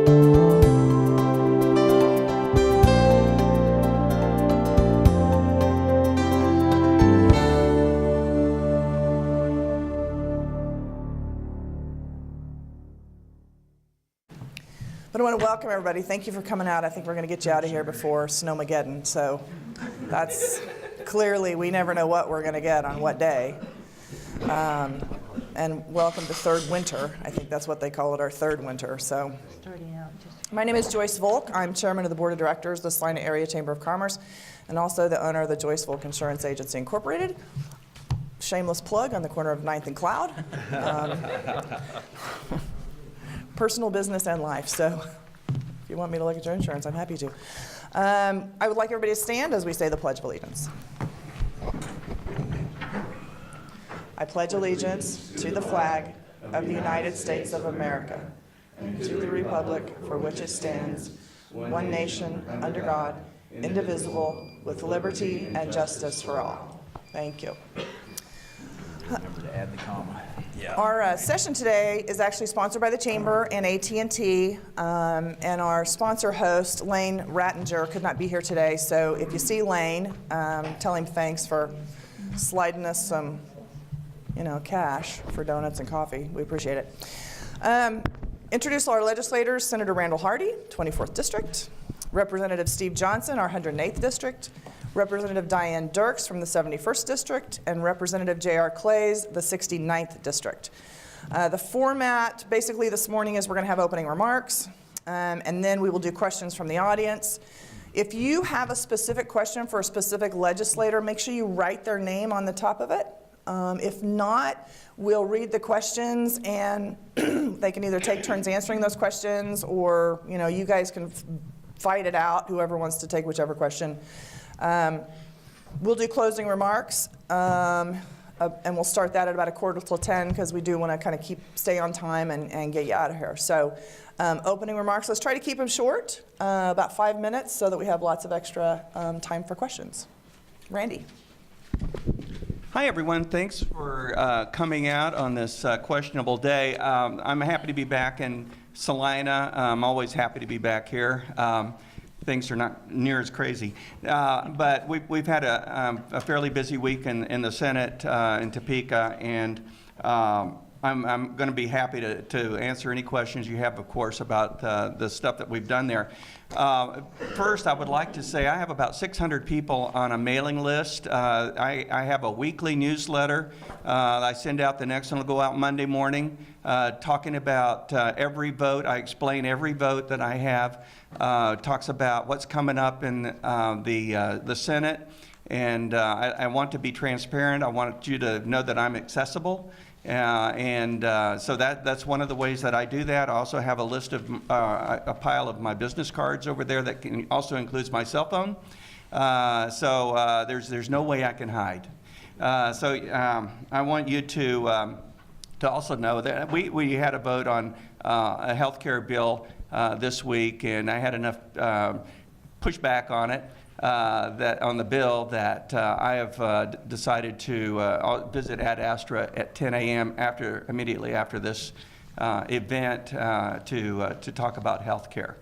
But I want to welcome everybody. Thank you for coming out. I think we're going to get you out of here before Snowmageddon. So that's clearly, we never know what we're going to get on what day. And welcome to third winter. I think that's what they call it, our third winter. So my name is Joyce Volk. I'm chairman of the board of directors of the Salina Area Chamber of Commerce and also the owner of the Joyce Volk Insurance Agency Incorporated. Shameless plug on the corner of 9th and Cloud. Personal business and life, so if you want me to look at your insurance, I'm happy to. I would like everybody to stand as we say the Pledge of Allegiance. I pledge allegiance to the flag of the United States of America and to the republic for which it stands, one nation, under God, indivisible, with liberty and justice for all. Thank you. Remember to add the comma. Yeah. Our session today is actually sponsored by the Chamber and AT&T, and our sponsor host, Lane Rattinger, could not be here today. So if you see Lane, tell him thanks for sliding us some, cash for donuts and coffee. We appreciate it. Introduce our legislators: Senator Randall Hardy, 24th District; Representative Steve Johnson, our 108th District; Representative Diane Dirks from the 71st District, and Representative J.R. Clays, the 69th District. The format basically this morning is we're going to have opening remarks, and then we will do questions from the audience. If you have a specific question for a specific legislator, make sure you write their name on the top of it. If not, we'll read the questions, and they can either take turns answering those questions, or you guys can fight it out, whoever wants to take whichever question. We'll do closing remarks, and we'll start that at about 9:45 because we do want to kind of stay on time and get you out of here. So opening remarks, let's try to keep them short, about 5 minutes, so that we have lots of extra time for questions. Randy. Hi, everyone. Thanks for coming out on this questionable day. I'm happy to be back in Salina. I'm always happy to be back here. Things are not near as crazy. But we've had a fairly busy week in the Senate in Topeka, and I'm going to be happy to answer any questions you have, of course, about the stuff that we've done there. First, I would like to say I have about 600 people on a mailing list. I have a weekly newsletter. I send out. The next one will go out Monday morning, talking about every vote. I explain every vote that I have. Talks about what's coming up in the Senate, and I want to be transparent. I want you to know that I'm accessible. So that's one of the ways that I do that. I also have a list of a pile of my business cards over there that also includes my cell phone. So there's no way I can hide. I want you to also know that we had a vote on a health care bill this week, and I had enough pushback on it. That on the bill that I have decided to visit Ad Astra at 10 a.m. immediately after this event to talk about health care.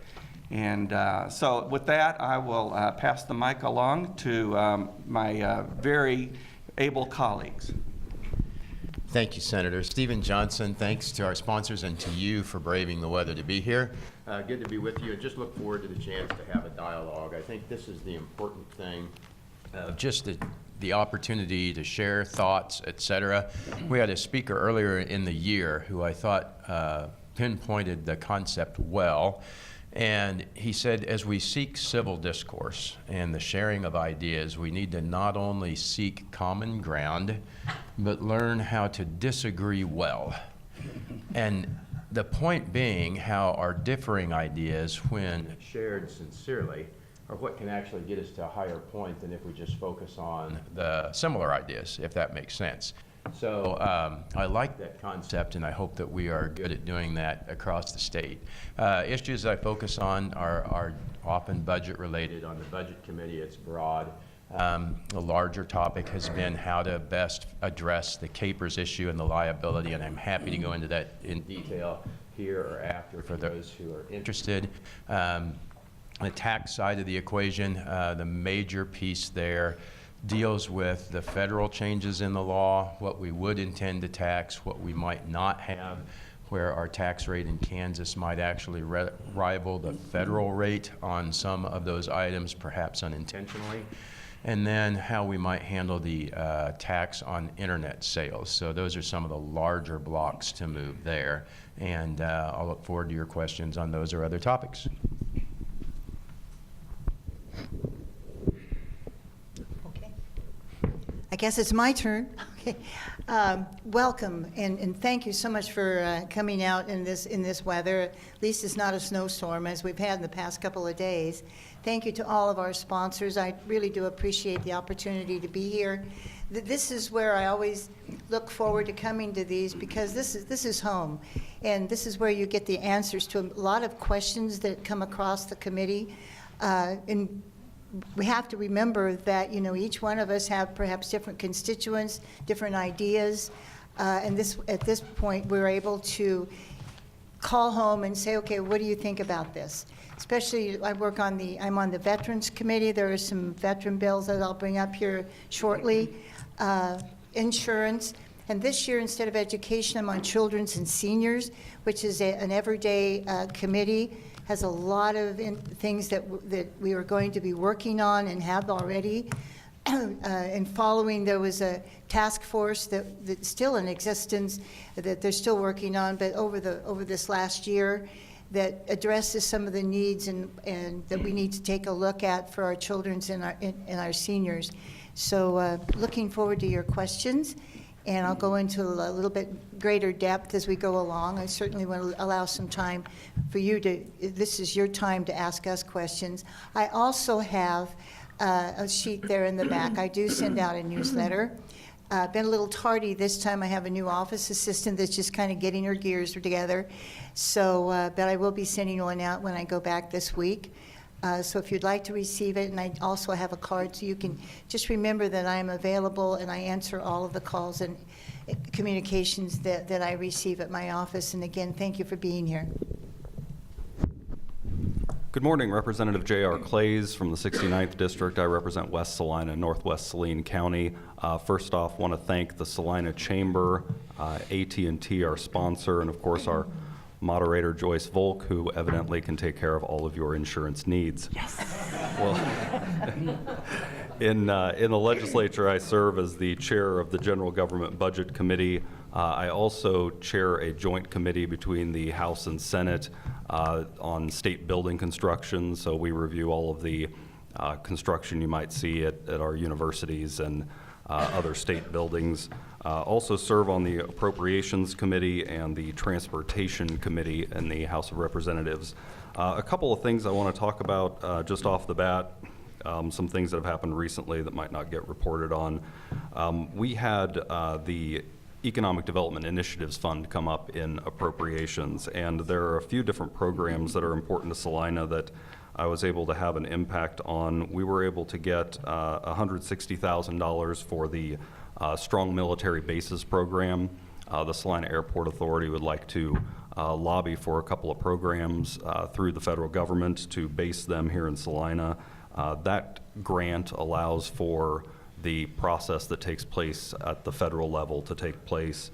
And so with that, I will pass the mic along to my very able colleagues. Thank you, Senator. Stephen Johnson, thanks to our sponsors and to you for braving the weather to be here. Good to be with you, and just look forward to the chance to have a dialogue. I think this is the important thing, just the opportunity to share thoughts, etc. We had a speaker earlier in the year who I thought pinpointed the concept well. And he said, as we seek civil discourse and the sharing of ideas, we need to not only seek common ground, but learn how to disagree well. And the point being how our differing ideas, when shared sincerely, are what can actually get us to a higher point than if we just focus on the similar ideas, if that makes sense. So I like that concept, and I hope that we are good at doing that across the state. Issues I focus on are often budget related. On the budget committee, it's broad. A larger topic has been how to best address the CAPERS issue and the liability, and I'm happy to go into that in detail. here or after for those who are interested. The tax side of the equation, the major piece there deals with the federal changes in the law, what we would intend to tax, what we might not have, where our tax rate in Kansas might actually rival the federal rate on some of those items, perhaps unintentionally, and then how we might handle the tax on internet sales. So those are some of the larger blocks to move there, and I'll look forward to your questions on those or other topics. I guess it's my turn. Okay. Welcome, and thank you so much for coming out in this weather. At least it's not a snowstorm as we've had in the past couple of days. Thank you to all of our sponsors. I really do appreciate the opportunity to be here. This is where I always look forward to coming to these, because this is home, and this is where you get the answers to a lot of questions that come across the committee. And we have to remember that, you know, each one of us have perhaps different constituents, different ideas, and at this point we're able to call home and say, okay, what do you think about this? Especially, I'm on the Veterans Committee. There are some veteran bills that I'll bring up here shortly. Insurance, and this year, instead of education, I'm on Children's and Seniors, which is an everyday committee. Has a lot of things that we are going to be working on and have already. And following, there was a task force that's still in existence that they're still working on, but over this last year, that addresses some of the needs and that we need to take a look at for our children and our seniors. So looking forward to your questions. And I'll go into a little bit greater depth as we go along. I certainly want to allow some time for you this is your time to ask us questions. I also have a sheet there in the back. I do send out a newsletter. Been a little tardy this time. I have a new office assistant that's just kind of getting her gears together. So, but I will be sending one out when I go back this week. So if you'd like to receive it, and I also have a card, so you can just remember that I am available and I answer all of the calls and communications that I receive at my office. And again, thank you for being here. Good morning, Representative J.R. Clays from the 69th District. I represent West Salina, Northwest Saline County. First off, want to thank the Salina Chamber, AT&T, our sponsor, and of course our moderator, Joyce Volk, who evidently can take care of all of your insurance needs. Yes. Well, in the legislature, I serve as the chair of the General Government Budget Committee. I also chair a joint committee between the House and Senate on state building construction. So we review all of the construction you might see at our universities and other state buildings. Also serve on the Appropriations Committee and the Transportation Committee in the House of Representatives. A couple of things I want to talk about just off the bat, some things that have happened recently that might not get reported on. We had the Economic Development Initiatives Fund come up in appropriations, and there are a few different programs that are important to Salina that I was able to have an impact on. We were able to get $160,000 for the Strong Military Bases program. The Salina Airport Authority would like to lobby for a couple of programs through the federal government to base them here in Salina. That grant allows for the process that takes place at the federal level to take place.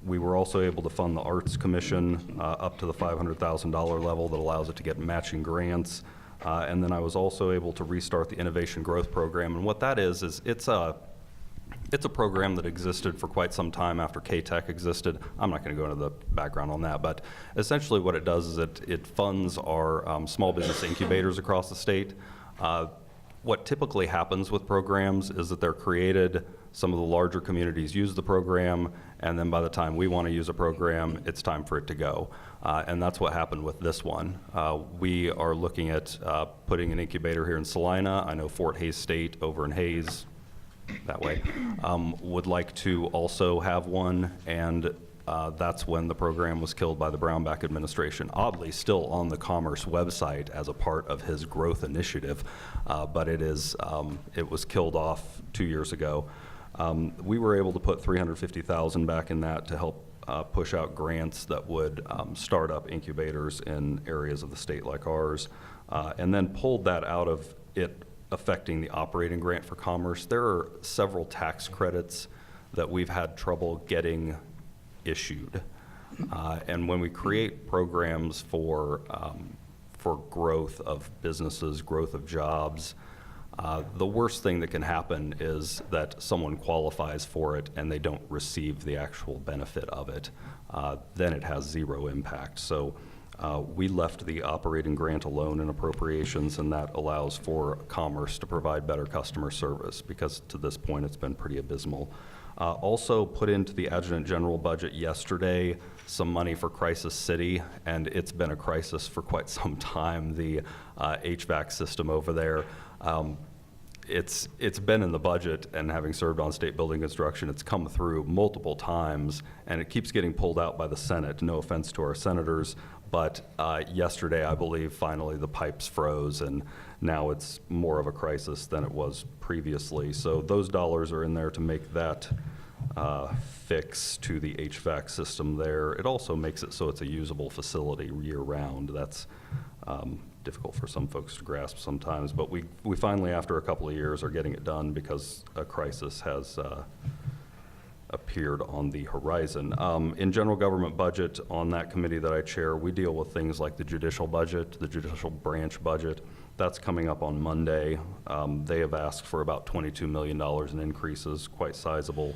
We were also able to fund the Arts Commission up to the $500,000 level that allows it to get matching grants. And then I was also able to restart the Innovation Growth Program. And what that is it's a program that existed for quite some time after K-Tech existed. I'm not going to go into the background on that, but essentially what it does is it funds our small business incubators across the state. What typically happens with programs is that they're created, some of the larger communities use the program, and then by the time we want to use a program, it's time for it to go. And that's what happened with this one. We are looking at putting an incubator here in Salina. I know Fort Hays State over in Hays, that way, would like to also have one, and that's when the program was killed by the Brownback administration. Oddly, still on the Commerce website as a part of his growth initiative, but it was killed off 2 years ago. We were able to put $350,000 back in that to help push out grants that would start up incubators in areas of the state like ours, and then pulled that out of it affecting the operating grant for commerce. There are several tax credits that we've had trouble getting issued. And when we create programs for growth of businesses, growth of jobs, the worst thing that can happen is that someone qualifies for it and they don't receive the actual benefit of it. Then it has zero impact. So we left the operating grant alone in appropriations, and that allows for commerce to provide better customer service, because to this point it's been pretty abysmal. Also put into the Adjutant General budget yesterday some money for Crisis City, and it's been a crisis for quite some time, the HVAC system over there. It's been in the budget, and having served on state building construction, it's come through multiple times, and it keeps getting pulled out by the Senate. No offense to our senators, but yesterday, I believe, finally the pipes froze, and now it's more of a crisis than it was previously. So those dollars are in there to make that fix to the HVAC system there. It also makes it so it's a usable facility year-round. That's difficult for some folks to grasp sometimes, but we finally, after a couple of years, are getting it done because a crisis has appeared on the horizon. In general government budget, on that committee that I chair, we deal with things like the judicial budget, the judicial branch budget. That's coming up on Monday. They have asked for about $22 million in increases, quite sizable.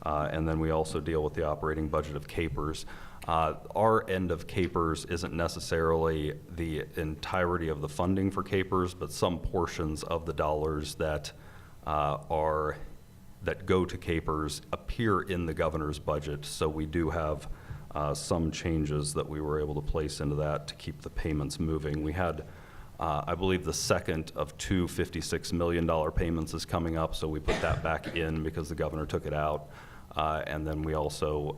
And then we also deal with the operating budget of CAPERS. Our end of CAPERS isn't necessarily the entirety of the funding for CAPERS, but some portions of the dollars that that go to CAPERS appear in the governor's budget. So we do have some changes that we were able to place into that to keep the payments moving. We had, I believe, the second of two $56 million payments is coming up, so we put that back in because the governor took it out. And then we also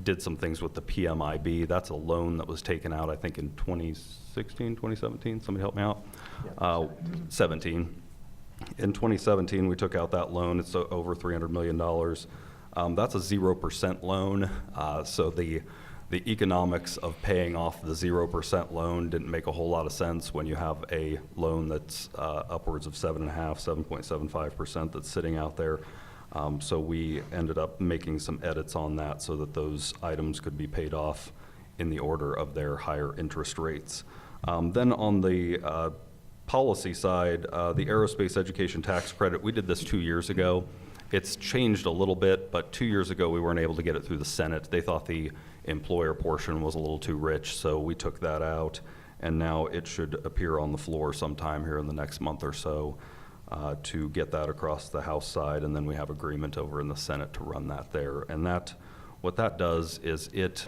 did some things with the PMIB. That's a loan that was taken out, I think, in 2016, 2017. Somebody help me out. 17. In 2017, we took out that loan. It's over $300 million. That's a 0% loan. So the economics of paying off the 0% loan didn't make a whole lot of sense when you have a loan that's upwards of 7.75% that's sitting out there. So we ended up making some edits on that so that those items could be paid off in the order of their higher interest rates. Then on the policy side, the aerospace education tax credit, we did this 2 years ago. It's changed a little bit, but 2 years ago we weren't able to get it through the Senate. They thought the employer portion was a little too rich, so we took that out, and now it should appear on the floor sometime here in the next month or so to get that across the House side, and then we have agreement over in the Senate to run that there. And that, what that does is it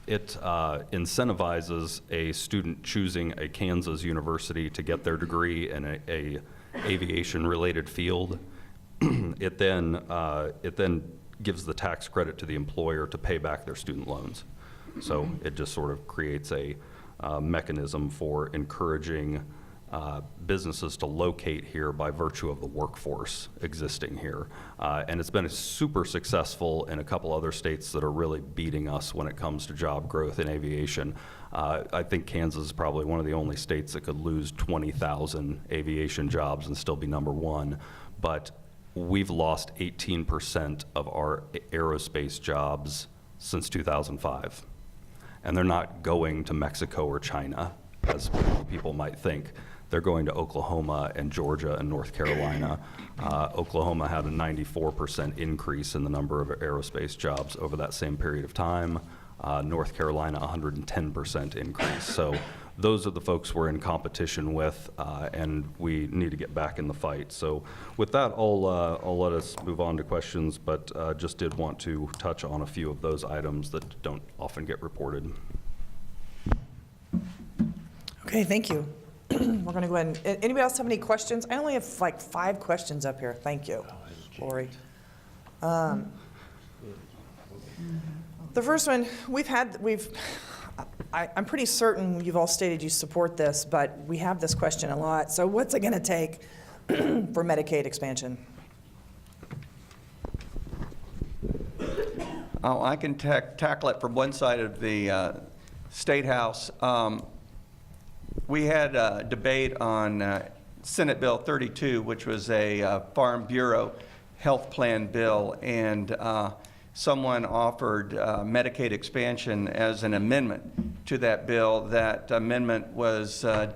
incentivizes a student choosing a Kansas university to get their degree in a aviation-related field. It then gives the tax credit to the employer to pay back their student loans. So it just sort of creates a mechanism for encouraging businesses to locate here by virtue of the workforce existing here. And it's been super successful in a couple other states that are really beating us when it comes to job growth in aviation. I think Kansas is probably one of the only states that could lose 20,000 aviation jobs and still be number one. But we've lost 18% of our aerospace jobs since 2005. And they're not going to Mexico or China, as people might think. They're going to Oklahoma and Georgia and North Carolina. Oklahoma had a 94% increase in the number of aerospace jobs over that same period of time. North Carolina, 110% increase. So those are the folks we're in competition with, and we need to get back in the fight. So with that, I'll let us move on to questions, but just did want to touch on a few of those items that don't often get reported. Okay, thank you. We're going to go ahead and, anybody else have any questions? I only have like 5 questions up here. Thank you, Lori. The first one, I'm pretty certain you've all stated you support this, but we have this question a lot. So what's it going to take for Medicaid expansion? Oh, I can tackle it from one side of the State House. We had a debate on Senate Bill 32, which was a Farm Bureau health plan bill, and someone offered Medicaid expansion as an amendment to that bill. That amendment was it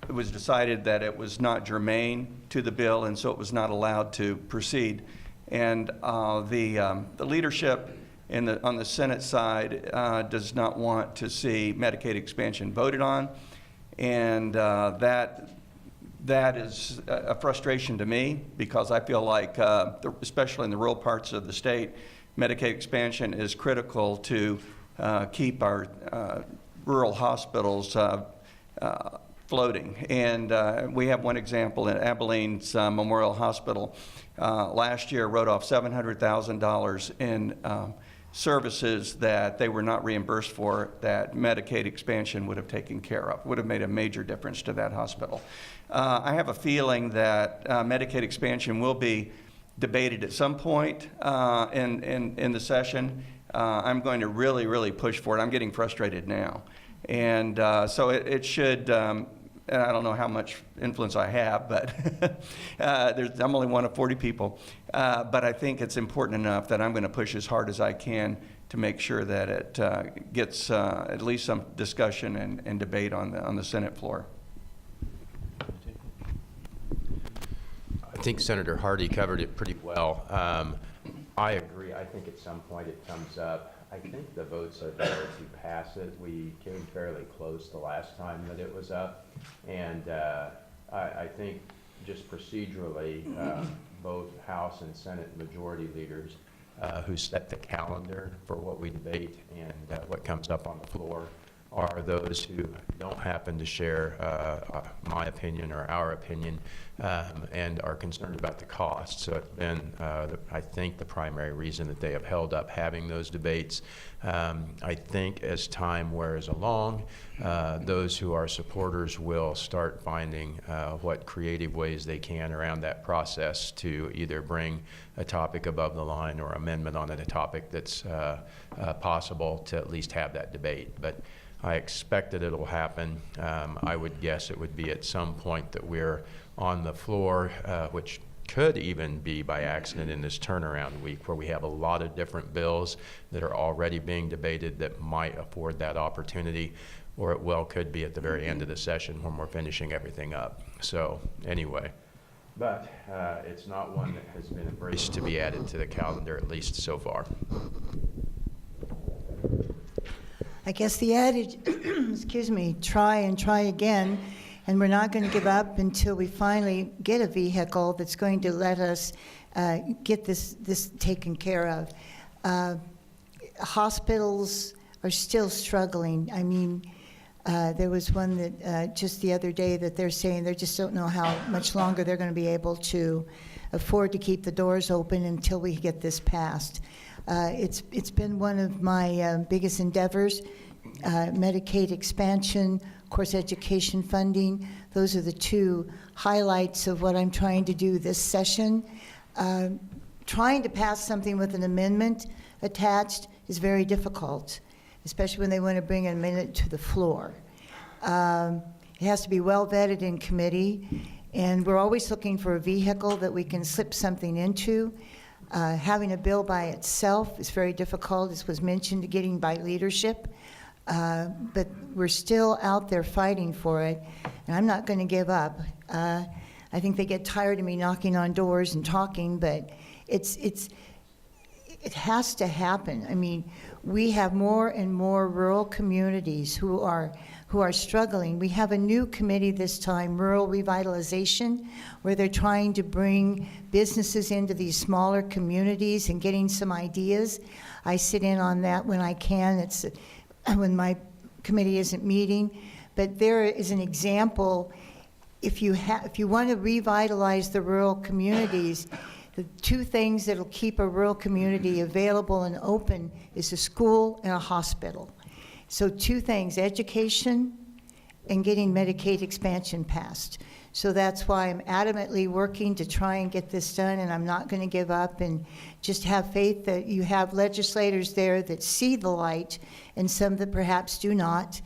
was decided that it was not germane to the bill, and so it was not allowed to proceed. And the leadership on the Senate side does not want to see Medicaid expansion voted on, and that is a frustration to me, because I feel like, especially in the rural parts of the state, Medicaid expansion is critical to keep our rural hospitals floating. And we have one example in Abilene's Memorial Hospital. Last year wrote off $700,000 in services that they were not reimbursed for, that Medicaid expansion would have taken care of, would have made a major difference to that hospital. I have a feeling that Medicaid expansion will be debated at some point in the session. I'm going to really push for it. I'm getting frustrated now. And so it should, I don't know how much influence I have, but I'm only one of 40 people. But I think it's important enough that I'm going to push as hard as I can to make sure that it gets at least some discussion and debate on the Senate floor. I think Senator Hardy covered it pretty well. I agree. I think at some point it comes up. I think the votes are there to pass it. We came fairly close the last time that it was up. And I think just procedurally, both House and Senate majority leaders who set the calendar for what we debate and what comes up on the floor are those who don't happen to share my opinion or our opinion and are concerned about the cost. So it's been, I think, the primary reason that they have held up having those debates. I think as time wears along, those who are supporters will start finding what creative ways they can around that process to either bring a topic above the line or amendment on a topic that's possible to at least have that debate. But I expect that it'll happen. I would guess it would be at some point that we're on the floor, which could even be by accident in this turnaround week, where we have a lot of different bills that are already being debated that might afford that opportunity, or it well could be at the very end of the session when we're finishing everything up. So anyway, but it's not one that has been embraced to be added to the calendar, at least so far. I guess the adage, excuse me, try and try again, and we're not going to give up until we finally get a vehicle that's going to let us get this taken care of. Hospitals are still struggling. I mean, there was one that just the other day that they're saying they just don't know how much longer they're going to be able to afford to keep the doors open until we get this passed. It's been one of my biggest endeavors. Medicaid expansion, of course, education funding. Those are the two highlights of what I'm trying to do this session. Trying to pass something with an amendment attached is very difficult, especially when they want to bring an amendment to the floor. It has to be well vetted in committee, and we're always looking for a vehicle that we can slip something into. Having a bill by itself is very difficult, as was mentioned, getting by leadership. But we're still out there fighting for it, and I'm not going to give up. I think they get tired of me knocking on doors and talking, but it has to happen. I mean, we have more and more rural communities who are struggling. We have a new committee this time, Rural Revitalization, where they're trying to bring businesses into these smaller communities and getting some ideas. I sit in on that when I can. It's when my committee isn't meeting. But there is an example. If you want to revitalize the rural communities, the two things that will keep a rural community available and open is a school and a hospital. So two things, education and getting Medicaid expansion passed. So that's why I'm adamantly working to try and get this done, and I'm not going to give up, and just have faith that you have legislators there that see the light and some that perhaps do not,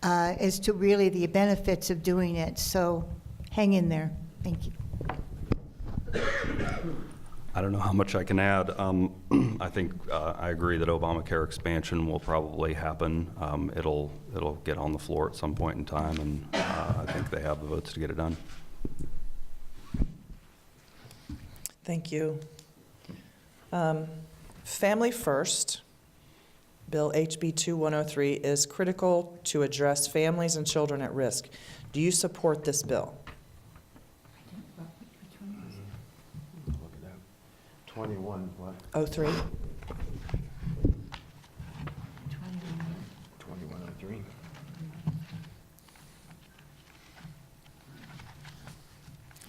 as to really the benefits of doing it. So hang in there. Thank you. I don't know how much I can add. I think I agree that Obamacare expansion will probably happen. It'll get on the floor at some point in time, and I think they have the votes to get it done. Thank you. Family First, Bill HB 2103, is critical to address families and children at risk. Do you support this bill? Look at that. 21, what? 03? 2103.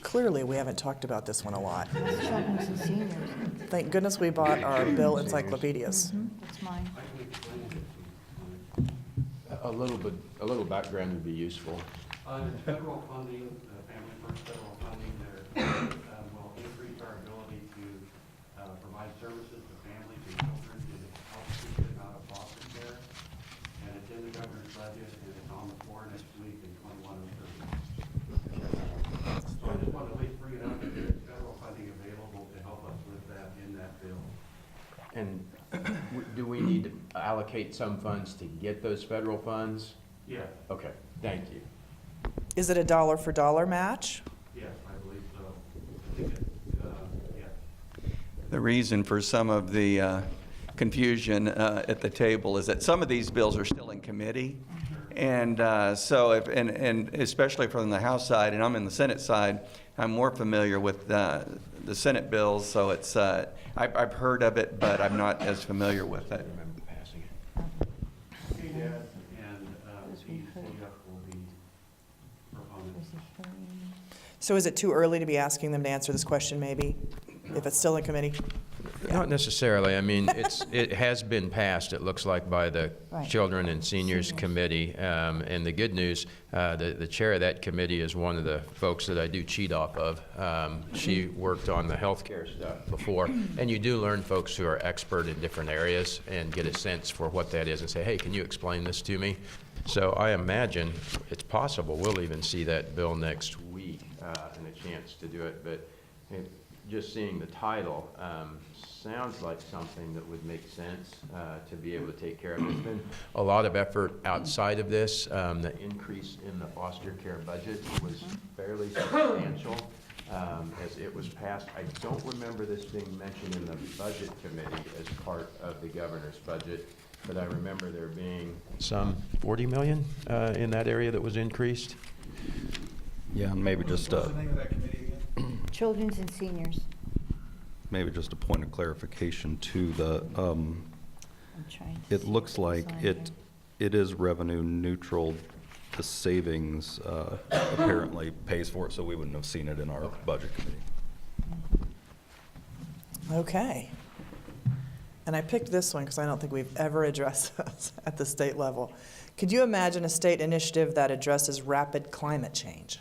Clearly, we haven't talked about this one a lot. Children's and seniors. Thank goodness we bought our bill encyclopedias. That's mine. A little background would be useful. The federal funding, Family First federal funding, there will increase our ability to provide services to families and children to help keep them out of foster care. And it's in the governor's budget, and it's on the floor next week in 2103. So I just want to at least bring it up that there's federal funding available to help us with that in that bill. And do we need to allocate some funds to get those federal funds? Yes, Okay, thank you. Is it a dollar for dollar match? yes, I believe so. I think it's, yes. The reason for some of the confusion at the table is that some of these bills are still in committee. And so, and especially from the House side, and I'm in the Senate side, I'm more familiar with the Senate bills, so it's, I've heard of it, but I'm not as familiar with it. Remember passing it. CDAD and CDF will be proponents. So is it too early to be asking them to answer this question, maybe, if it's still in committee? Not necessarily. I mean, it has been passed, it looks like, by the Right. Children and Seniors Committee. And the good news, the chair of that committee is one of the folks that I do cheat off of. She worked on the healthcare stuff before. And you do learn folks who are expert in different areas and get a sense for what that is and say, hey, can you explain this to me? So I imagine it's possible we'll even see that bill next week and a chance to do it. But just seeing the title sounds like something that would make sense to be able to take care of. There's been a lot of effort outside of this. The increase in the foster care budget was fairly substantial as it was passed. I don't remember this being mentioned in the budget committee as part of the governor's budget, but I remember there being some 40 million in that area that was increased. Yeah, and maybe just Children's and seniors. maybe just a point of clarification to the, I'm trying to it see looks what's like on it is revenue neutral. The savings apparently pays for it, so we wouldn't have seen it in our budget committee. Okay. And I picked this one because I don't think we've ever addressed this at the state level. Could you imagine a state initiative that addresses rapid climate change?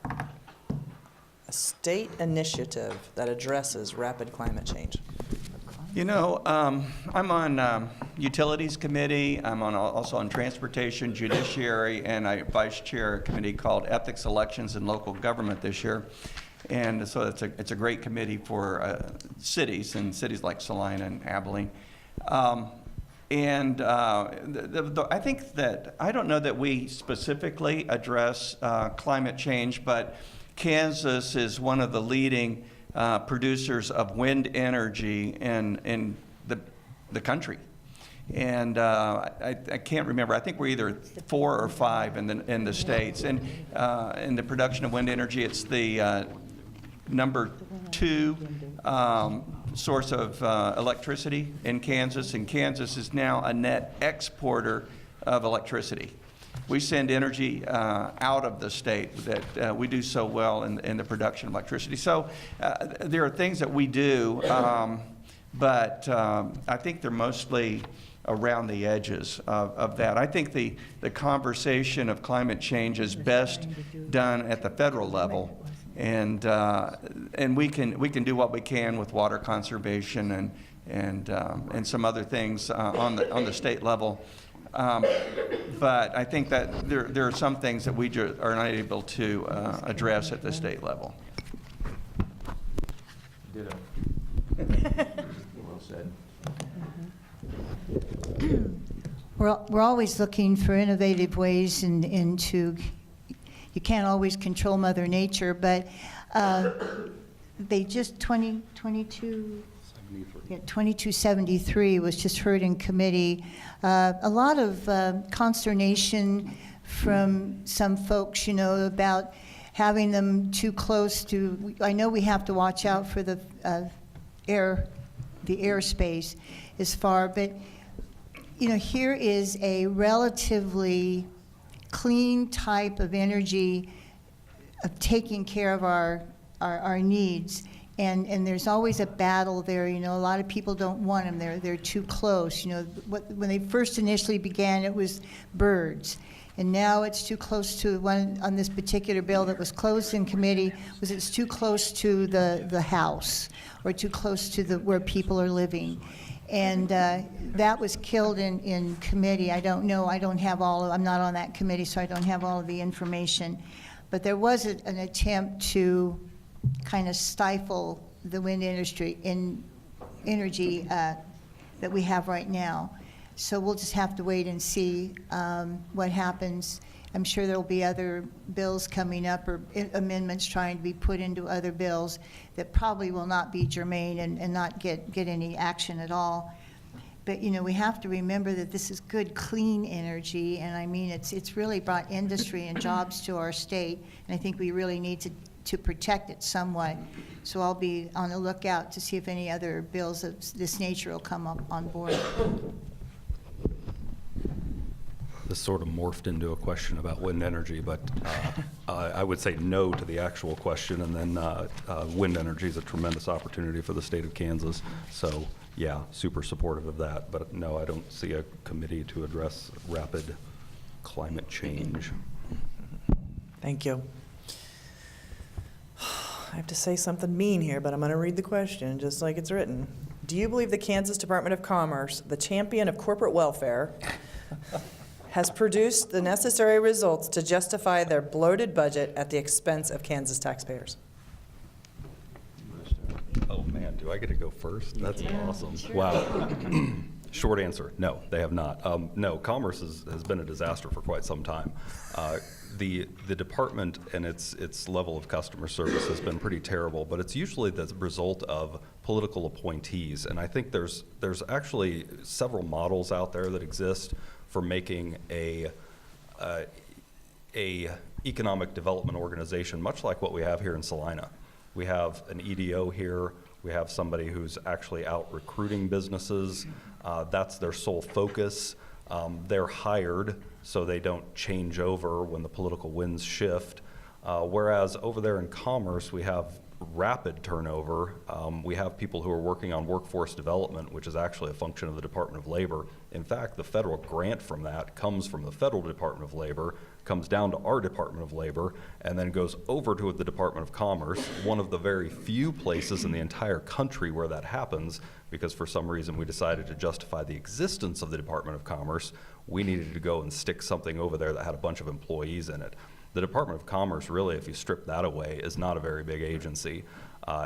A state initiative that addresses rapid climate change. You know, I'm on Utilities Committee, I'm also on Transportation, Judiciary, and I vice chair a committee called Ethics, Elections, and Local Government this year. And so it's a great committee for cities, and cities like Salina and Abilene. I think that, I don't know that we specifically address climate change, but Kansas is one of the leading producers of wind energy in the country. And I can't remember, I think we're either 4 or 5 in the states. And in the production of wind energy, it's the number 2 source of electricity in Kansas, and Kansas is now a net exporter of electricity. We send energy out of the state that we do so well in the production of electricity. So there are things that we do, but I think they're mostly around the edges of that. I think the conversation of climate change is best done at the federal level, and we can do what we can with water conservation and some other things on the state level. But I think that there are some things that we are not able to address at the state level. Ditto. Well said. We're always looking for innovative ways into, you can't always control Mother Nature, but they just 2273 was just heard in committee. A lot of consternation from some folks, you know, about having them too close to, I know we have to watch out for the airspace as far, but you know, here is a relatively clean type of energy of taking care of our needs. And there's always a battle there, you know, a lot of people don't want them, they're too close. You know, when they first initially began, it was birds. And now it's too close to one on this particular bill that was closed in committee, was it's too close to the house or too close to where people are living. And that was killed in committee. I don't know, I'm not on that committee, so I don't have all of the information. But there was an attempt to kind of stifle the wind industry in energy that we have right now. So we'll just have to wait and see what happens. I'm sure there'll be other bills coming up or amendments trying to be put into other bills that probably will not be germane and not get any action at all. But you know, we have to remember that this is good, clean energy, and I mean, it's really brought industry and jobs to our state, and I think we really need to protect it somewhat. So I'll be on the lookout to see if any other bills of this nature will come up on board. This sort of morphed into a question about wind energy, but I would say no to the actual question, and then wind energy is a tremendous opportunity for the state of Kansas. So yeah, super supportive of that, but no, I don't see a committee to address rapid climate change. Thank you. I have to say something mean here, but I'm going to read the question just like it's written. Do you believe the Kansas Department of Commerce, the champion of corporate welfare, has produced the necessary results to justify their bloated budget at the expense of Kansas taxpayers? Oh man, do I get to go first? That's awesome. Wow. Short answer, no, they have not. No, Commerce has been a disaster for quite some time. The department and its level of customer service has been pretty terrible, but it's usually the result of political appointees. And I think there's actually several models out there that exist for making a economic development organization, much like what we have here in Salina. We have an EDO here. We have somebody who's actually out recruiting businesses. That's their sole focus. They're hired so they don't change over when the political winds shift. Whereas over there in Commerce, we have rapid turnover. We have people who are working on workforce development, which is actually a function of the Department of Labor. In fact, the federal grant from that comes from the Federal Department of Labor, comes down to our Department of Labor, and then goes over to the Department of Commerce, one of the very few places in the entire country where that happens, because for some reason we decided to justify the existence of the Department of Commerce. We needed to go and stick something over there that had a bunch of employees in it. The Department of Commerce, really, if you strip that away, is not a very big agency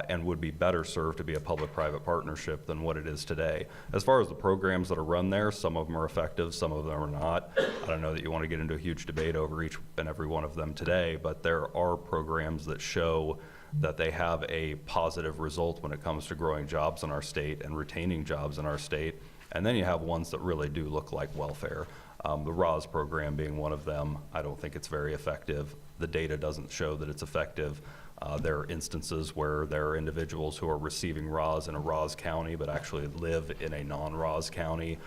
and would be better served to be a public-private partnership than what it is today. As far as the programs that are run there, some of them are effective, some of them are not. I don't know that you want to get into a huge debate over each and every one of them today, but there are programs that show that they have a positive result when it comes to growing jobs in our state and retaining jobs in our state. And then you have ones that really do look like welfare. The RAS program being one of them. I don't think it's very effective. The data doesn't show that it's effective. There are instances where there are individuals who are receiving RAS in a RAS county but actually live in a non-RAS county.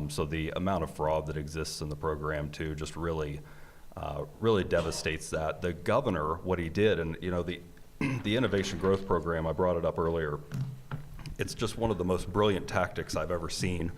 So the amount of fraud that exists in the program too just really devastates that. The governor, what he did, and you know, the Innovation Growth Program, I brought it up earlier, it's just one of the most brilliant tactics I've ever seen.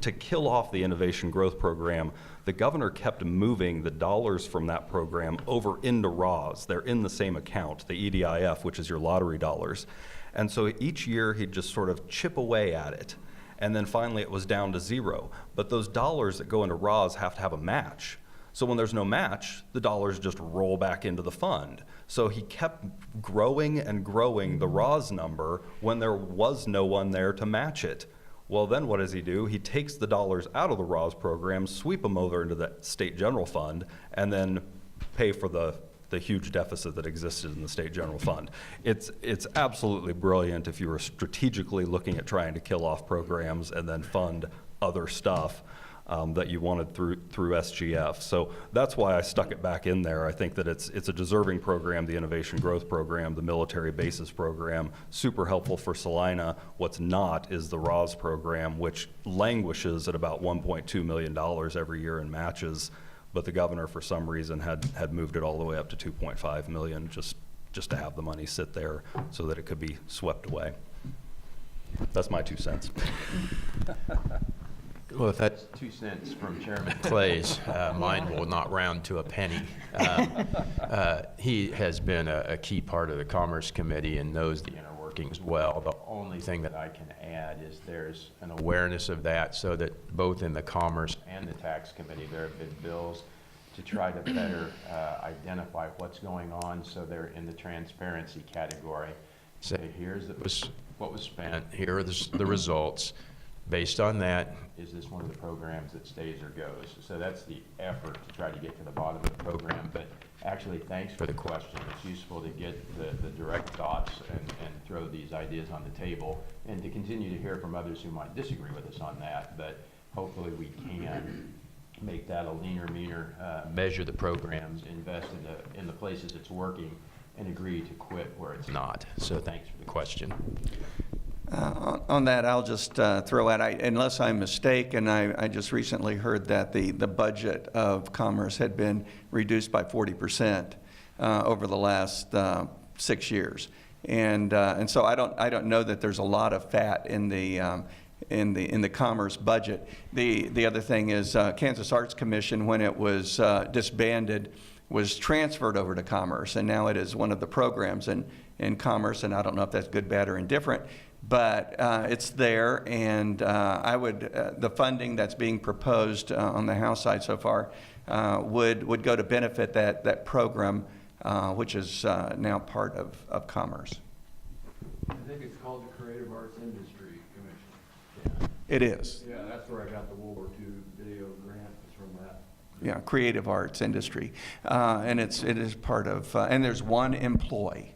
To kill off the Innovation Growth Program, the governor kept moving the dollars from that program over into RAWS. They're in the same account, the EDIF, which is your lottery dollars. And so each year he'd just sort of chip away at it. And then finally it was down to zero. But those dollars that go into RAWS have to have a match. So when there's no match, the dollars just roll back into the fund. So he kept growing and growing the RAWS number when there was no one there to match it. Well, then what does he do? He takes the dollars out of the RAWS program, sweep them over into the state general fund, and then pay for the huge deficit that existed in the state general fund. It's absolutely brilliant if you were strategically looking at trying to kill off programs and then fund other stuff that you wanted through SGF. So that's why I stuck it back in there. I think that it's a deserving program, the Innovation Growth Program, the Military Bases Program, super helpful for Salina. What's not is the RAWS program, which languishes at about $1.2 million every year in matches, but the governor for some reason had moved it all the way up to $2.5 million just to have the money sit there so that it could be swept away. That's my 2 cents. Well, if that's 2 cents from Chairman Clays, mine will not round to a penny. He has been a key part of the Commerce Committee and knows the inner workings well. The only thing that I can add is there's an awareness of that so that both in the Commerce and the Tax Committee there have been bills to try to better identify what's going on so they're in the transparency category. Say, here's what was spent, here are the results. Based on that, is this one of the programs that stays or goes? So that's the effort to try to get to the bottom of the program. But actually, thanks for the question. It's useful to get the direct thoughts and throw these ideas on the table and to continue to hear from others who might disagree with us on that. But hopefully we can make that a leaner, meaner, measure the programs, invest in the places it's working, and agree to quit where it's not. So thanks for the question. On that, I'll just throw out, unless I'm mistaken, I just recently heard that the budget of Commerce had been reduced by 40% over the last 6 years, and so I don't know that there's a lot of fat in the Commerce budget. The other thing is Kansas Arts Commission, when it was disbanded, was transferred over to Commerce, and now it is one of the programs in Commerce, and I don't know if that's good, bad, or indifferent. But it's there, and the funding that's being proposed on the House side so far would go to benefit that program, which is now part of Commerce. I think it's called the Creative Arts Industry Commission. It is. Yeah, that's where I got the World War II video grant, was from that. Yeah, Creative Arts Industry, and it is part of. And there's one employee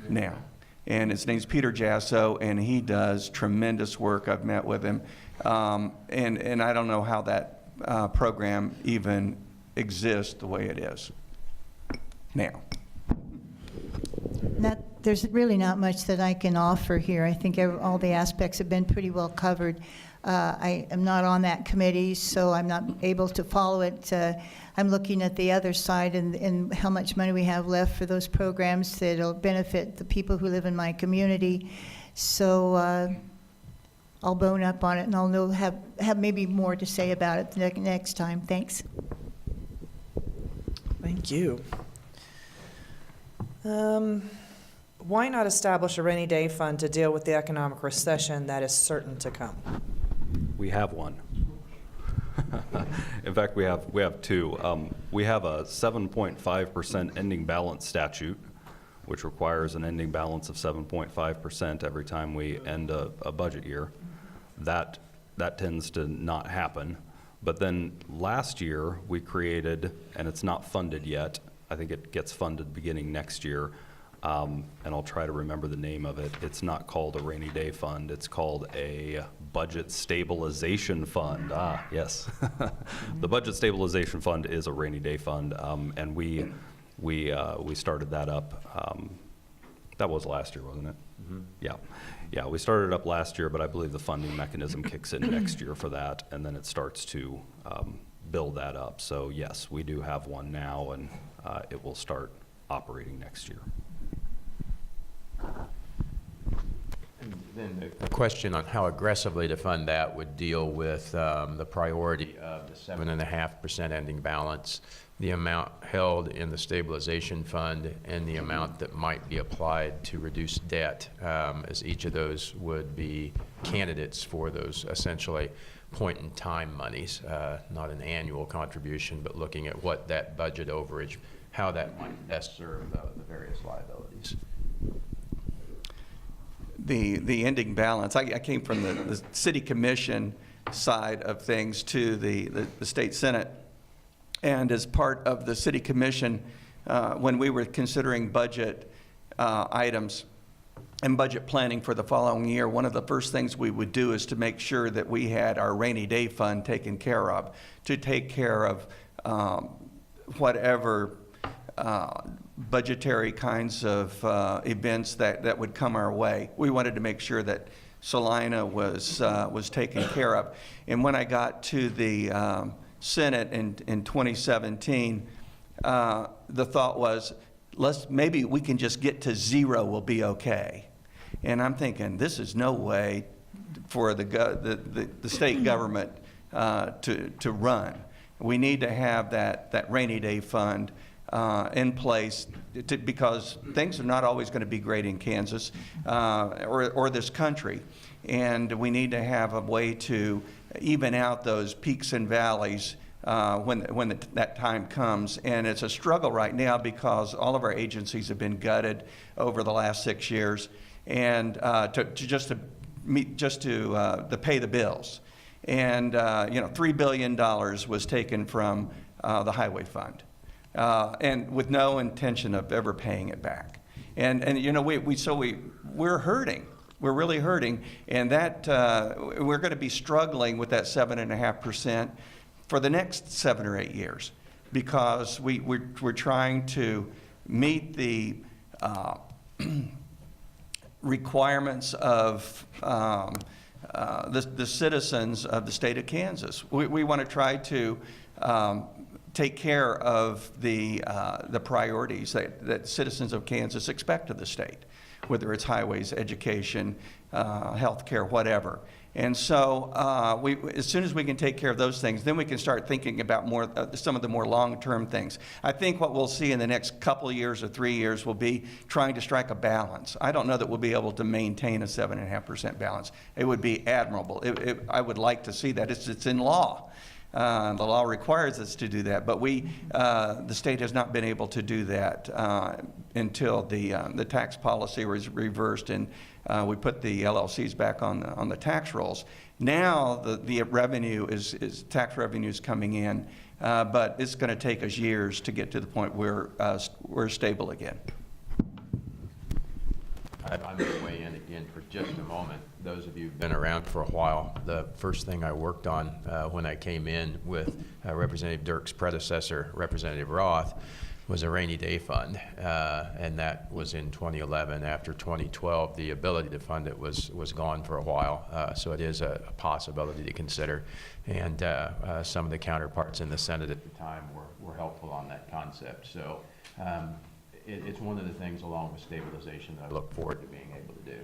now. And his name's Peter Jasso, and he does tremendous work. I've met with him. And I don't know how that program even exists the way it is now. There's really not much that I can offer here. I think all the aspects have been pretty well covered. I am not on that committee, so I'm not able to follow it. I'm looking at the other side and how much money we have left for those programs that'll benefit the people who live in my community. So I'll bone up on it, and I'll have maybe more to say about it next time. Thanks. Thank you. Why not establish a rainy day fund to deal with the economic recession that is certain to come? We have one. In fact, we have two. We have a 7.5% ending balance statute, which requires an ending balance of 7.5% every time we end a budget year. That tends to not happen. But then last year we created, and it's not funded yet, I think it gets funded beginning next year, and I'll try to remember the name of it. It's not called a rainy day fund. It's called a budget stabilization fund. Ah, yes. The budget stabilization fund is a rainy day fund, and we started that up. That was last year, wasn't it? Mm-hmm. Yeah, we started it up last year, but I believe the funding mechanism kicks in next year for that, and then it starts to build that up. So yes, we do have one now, and it will start operating next year. Then the question on how aggressively to fund that would deal with the priority of the 7.5% ending balance, the amount held in the stabilization fund, and the amount that might be applied to reduce debt, as each of those would be candidates for those essentially point-in-time monies, not an annual contribution, but looking at what that budget overage, how that might best serve the various liabilities. The ending balance, I came from the city commission side of things to the state senate. And as part of the city commission, when we were considering budget items and budget planning for the following year, one of the first things we would do is to make sure that we had our rainy day fund taken care of, to take care of whatever budgetary kinds of events that would come our way. We wanted to make sure that Salina was taken care of. And when I got to the Senate in 2017, the thought was, maybe we can just get to zero, we'll be okay. And I'm thinking, this is no way for the state government to run. We need to have that rainy day fund in place because things are not always going to be great in Kansas or this country. And we need to have a way to even out those peaks and valleys when that time comes. And it's a struggle right now because all of our agencies have been gutted over the last 6 years, and to pay the bills. And $3 billion was taken from the highway fund, and with no intention of ever paying it back. And we're hurting. We're really hurting, and that we're going to be struggling with that 7.5% for the next 7 or 8 years, because we're trying to meet the requirements of the citizens of the state of Kansas. We want to try to take care of the priorities that citizens of Kansas expect of the state, whether it's highways, education, health care, whatever. And so as soon as we can take care of those things, then we can start thinking about some of the more long-term things. I think what we'll see in the next couple of years or 3 years will be trying to strike a balance. I don't know that we'll be able to maintain a 7.5% balance. It would be admirable. I would like to see that. It's in law. The law requires us to do that, but the state has not been able to do that until the tax policy was reversed and we put the LLCs back on the tax rolls. Now the revenue tax revenue is coming in, but it's going to take us years to get to the point where we're stable again. I'm going to weigh in again for just a moment. Those of you who've been around for a while, the first thing I worked on when I came in with Representative Dirk's predecessor, Representative Roth, was a rainy day fund, and that was in 2011. After 2012, the ability to fund it was gone for a while, so it is a possibility to consider. And some of the counterparts in the Senate at the time were helpful on that concept. So it's one of the things, along with stabilization, that I look forward to being able to do.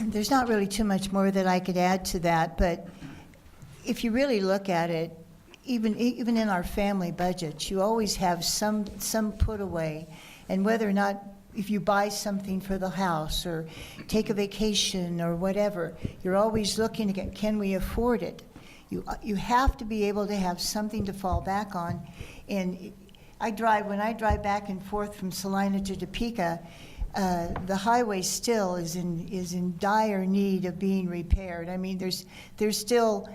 There's not really too much more that I could add to that, but if you really look at it, even in our family budgets, you always have some put away, and whether or not, if you buy something for the house or take a vacation or whatever, you're always looking at, can we afford it? You have to be able to have something to fall back on. And when I drive back and forth from Salina to Topeka, the highway still is in dire need of being repaired. I mean, there's still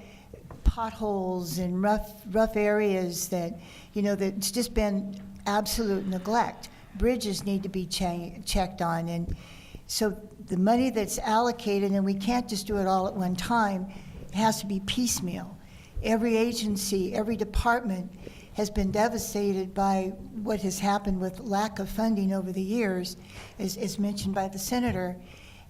potholes and rough areas that, that's just been absolute neglect. Bridges need to be checked on, and so the money that's allocated, and we can't just do it all at one time, it has to be piecemeal. Every agency, every department has been devastated by what has happened with lack of funding over the years, as mentioned by the senator,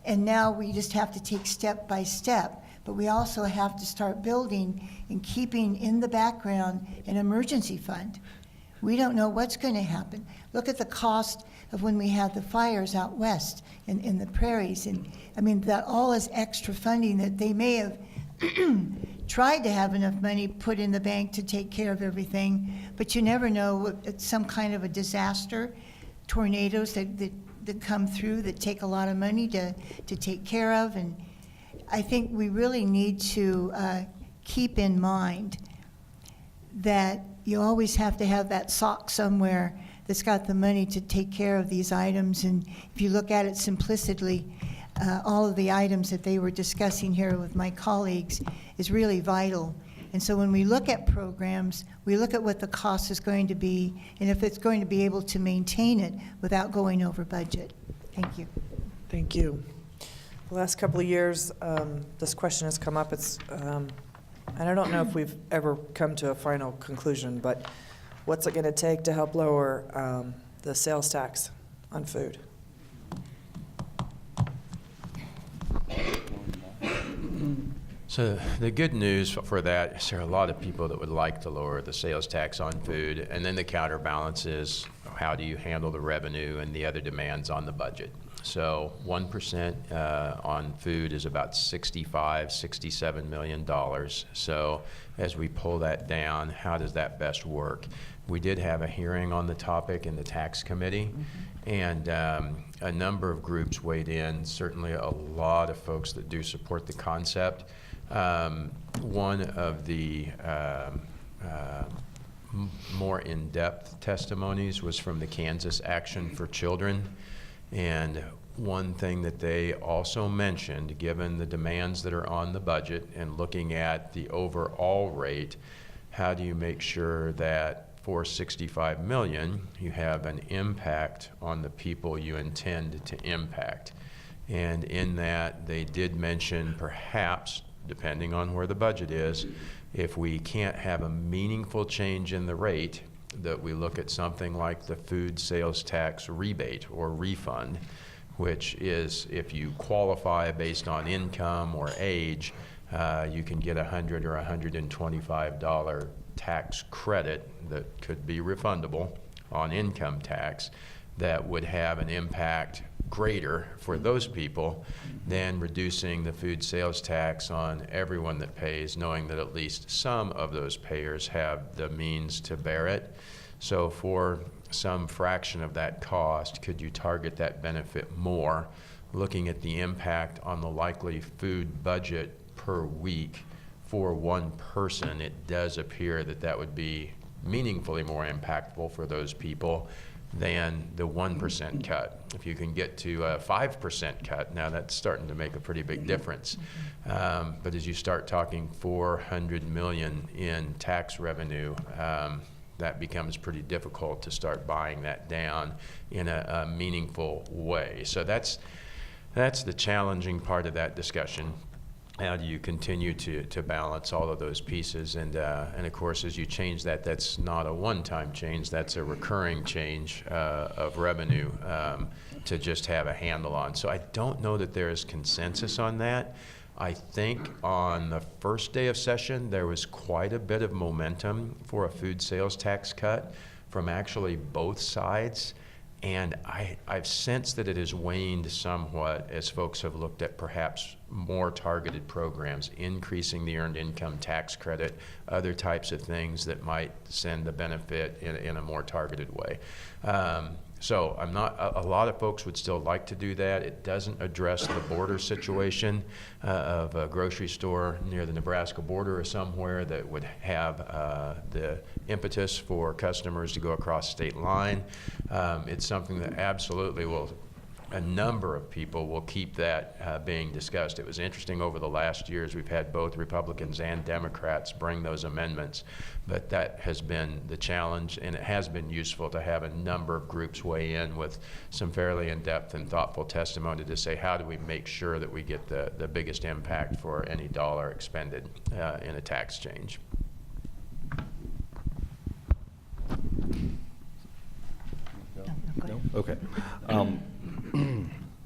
and now we just have to take step by step. But we also have to start building and keeping in the background an emergency fund. We don't know what's going to happen. Look at the cost of when we had the fires out west in the prairies. And I mean, that all is extra funding that they may have tried to have enough money put in the bank to take care of everything, but you never know. It's some kind of a disaster, tornadoes that come through that take a lot of money to take care of. And I think we really need to keep in mind that you always have to have that sock somewhere that's got the money to take care of these items. And if you look at it simplistically, all of the items that they were discussing here with my colleagues is really vital. And so when we look at programs, we look at what the cost is going to be and if it's going to be able to maintain it without going over budget. Thank you. Thank you. The last couple of years, this question has come up. It's, and I don't know if we've ever come to a final conclusion, but what's it going to take to help lower the sales tax on food? So the good news for that is there are a lot of people that would like to lower the sales tax on food, and then the counterbalance is how do you handle the revenue and the other demands on the budget. So 1% on food is about $67 million. So as we pull that down, how does that best work? We did have a hearing on the topic in the tax committee, and a number of groups weighed in, certainly a lot of folks that do support the concept. One of the more in-depth testimonies was from the Kansas Action for Children. And one thing that they also mentioned, given the demands that are on the budget and looking at the overall rate, how do you make sure that for $65 million, you have an impact on the people you intend to impact? And in that, they did mention perhaps, depending on where the budget is, if we can't have a meaningful change in the rate, that we look at something like the food sales tax rebate or refund, which is if you qualify based on income or age, you can get $100 or $125 tax credit that could be refundable on income tax that would have an impact greater for those people than reducing the food sales tax on everyone that pays, knowing that at least some of those payers have the means to bear it. So for some fraction of that cost, could you target that benefit more, looking at the impact on the likely food budget per week for one person? It does appear that that would be meaningfully more impactful for those people than the 1% cut. If you can get to a 5% cut, now that's starting to make a pretty big difference. But as you start talking $400 million in tax revenue, that becomes pretty difficult to start buying that down in a meaningful way. So that's the challenging part of that discussion. How do you continue to balance all of those pieces? And of course, as you change that, that's not a one-time change. That's a recurring change of revenue to just have a handle on. So I don't know that there is consensus on that. I think on the first day of session, there was quite a bit of momentum for a food sales tax cut from actually both sides. And I've sensed that it has waned somewhat as folks have looked at perhaps more targeted programs, increasing the earned income tax credit, other types of things that might send the benefit in a more targeted way. So I'm not, a lot of folks would still like to do that. It doesn't address the border situation of a grocery store near the Nebraska border or somewhere that would have the impetus for customers to go across state line. It's something that absolutely will, a number of people will keep that being discussed. It was interesting over the last years we've had both Republicans and Democrats bring those amendments, but that has been the challenge, and it has been useful to have a number of groups weigh in with some fairly in-depth and thoughtful testimony to say how do we make sure that we get the biggest impact for any dollar expended in a tax change. Okay.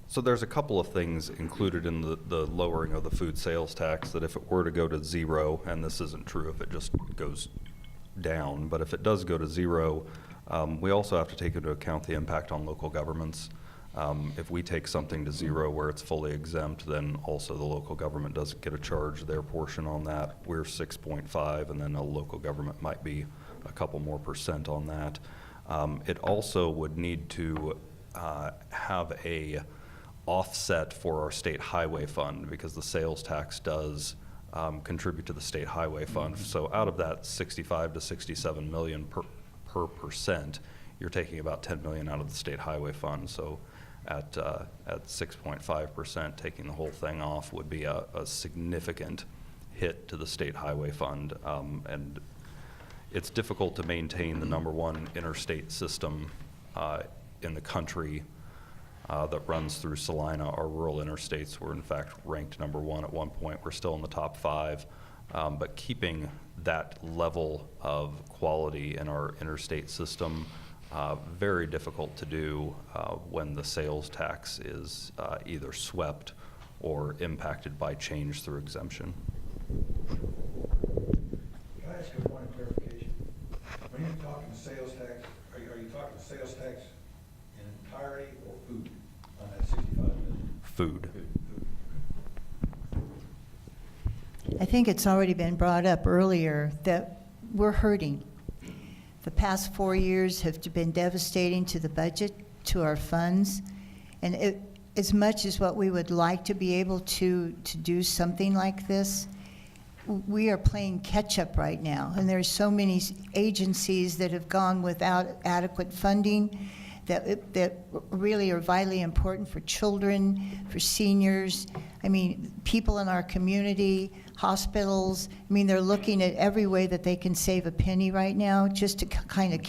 So there's a couple of things included in the lowering of the food sales tax that if it were to go to zero, and this isn't true if it just goes down. But if it does go to zero, we also have to take into account the impact on local governments. If we take something to zero where it's fully exempt, then also the local government doesn't get a charge their portion on that. We're 6.5, and then a local government might be a couple more % on that. It also would need to have a offset for our state highway fund, because the sales tax does contribute to the state highway fund. So out of that 65 to 67 million per percent, you're taking about 10 million out of the state highway fund. So at 6.5%, taking the whole thing off would be a significant hit to the state highway fund. And it's difficult to maintain the #1 interstate system in the country that runs through Salina. Our rural interstates were in fact ranked #1 at one point. We're still in the top 5. But keeping that level of quality in our interstate system, very difficult to do when the sales tax is either swept or impacted by change through exemption. Can I ask you a point of clarification? When you're talking sales tax, are you talking sales tax in entirety or food on that 65 million? Food. I think it's already been brought up earlier that we're hurting. The past 4 years have been devastating to the budget, to our funds, and as much as what we would like to be able to do something like this, we are playing catch-up right now, and there's so many agencies that have gone without adequate funding that really are vitally important for children, for seniors. I mean, people in our community, hospitals. I mean, they're looking at every way that they can save a penny right now just to kind of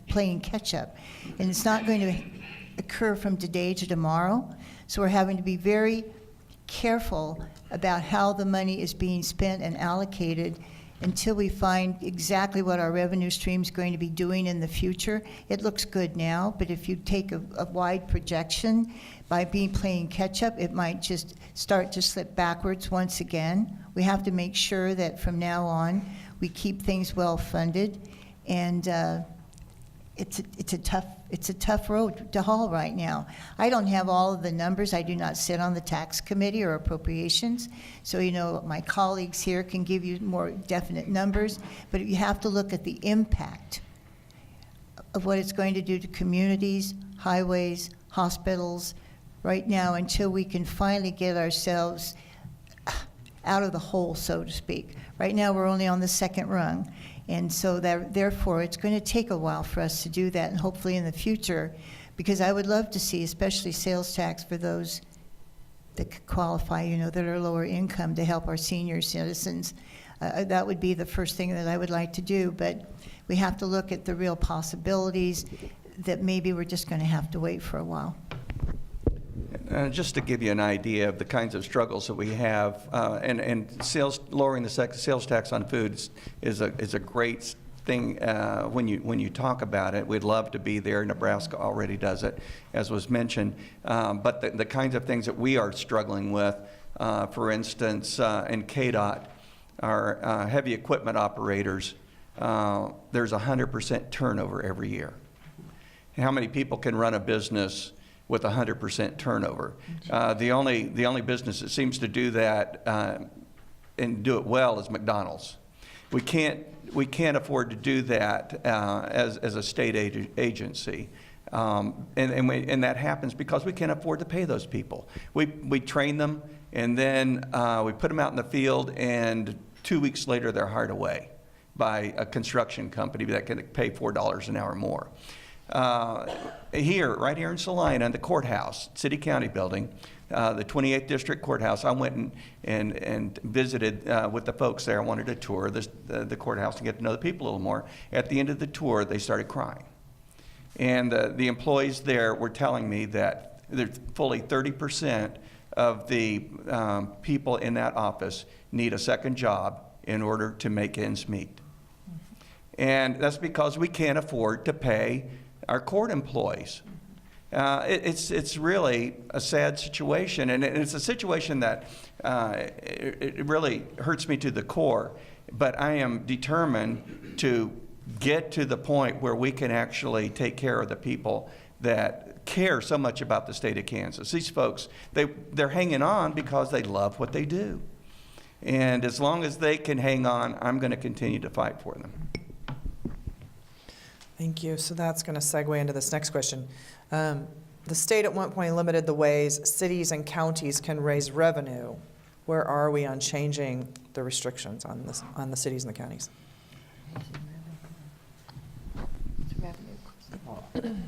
playing catch-up. And it's not going to occur from today to tomorrow, so we're having to be very careful about how the money is being spent and allocated until we find exactly what our revenue stream is going to be doing in the future. It looks good now, but if you take a wide projection, by playing catch-up, it might just start to slip backwards once again. We have to make sure that from now on, we keep things well-funded, and it's a tough road to haul right now. I don't have all of the numbers. I do not sit on the tax committee or appropriations, so my colleagues here can give you more definite numbers, but you have to look at the impact of what it's going to do to communities, highways, hospitals right now until we can finally get ourselves out of the hole, so to speak. Right now we're only on the second rung. And so therefore, it's going to take a while for us to do that, and hopefully in the future, because I would love to see, especially sales tax for those that could qualify, that are lower income, to help our senior citizens. That would be the first thing that I would like to do, but we have to look at the real possibilities that maybe we're just going to have to wait for a while. Just to give you an idea of the kinds of struggles that we have, and lowering the sales tax on foods is a great thing when you talk about it. We'd love to be there. Nebraska already does it, as was mentioned. But the kinds of things that we are struggling with, for instance, in KDOT, our heavy equipment operators, there's 100% turnover every year. How many people can run a business with 100% turnover? The only business that seems to do that and do it well is McDonald's. We can't afford to do that as a state agency, and that happens because we can't afford to pay those people. We train them, and then we put them out in the field, and 2 weeks later they're hired away by a construction company that can pay $4 an hour more. Right here in Salina, in the courthouse, City County building, the 28th District Courthouse, I went and visited with the folks there. I wanted to tour the courthouse to get to know the people a little more. At the end of the tour, they started crying. And the employees there were telling me that fully 30% of the people in that office need a second job in order to make ends meet. And that's because we can't afford to pay our court employees. It's really a sad situation, and it's a situation that it really hurts me to the core, but I am determined to get to the point where we can actually take care of the people that care so much about the state of Kansas. These folks, they're hanging on because they love what they do. And as long as they can hang on, I'm going to continue to fight for them. Thank you. So that's going to segue into this next question. The state at one point limited the ways cities and counties can raise revenue. Where are we on changing the restrictions on this, on the cities and the counties?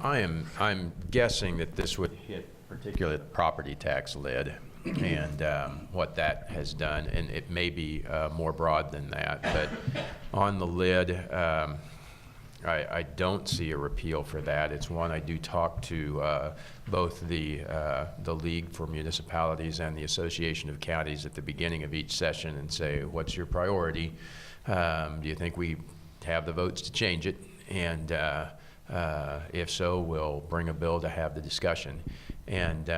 I'm guessing that this would hit particularly the property tax lid and what that has done, and it may be more broad than that. But on the lid, I don't see a repeal for that. It's one I do talk to both the League for Municipalities and the Association of Counties at the beginning of each session and say, what's your priority? Do you think we have the votes to change it? And if so, we'll bring a bill to have the discussion. And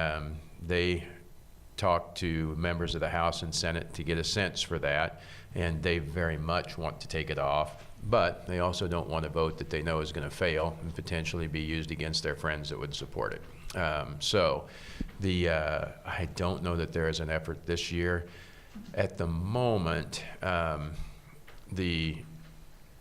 they talk to members of the House and Senate to get a sense for that, and they very much want to take it off, but they also don't want a vote that they know is going to fail and potentially be used against their friends that would support it. So I don't know that there is an effort this year. At the moment, the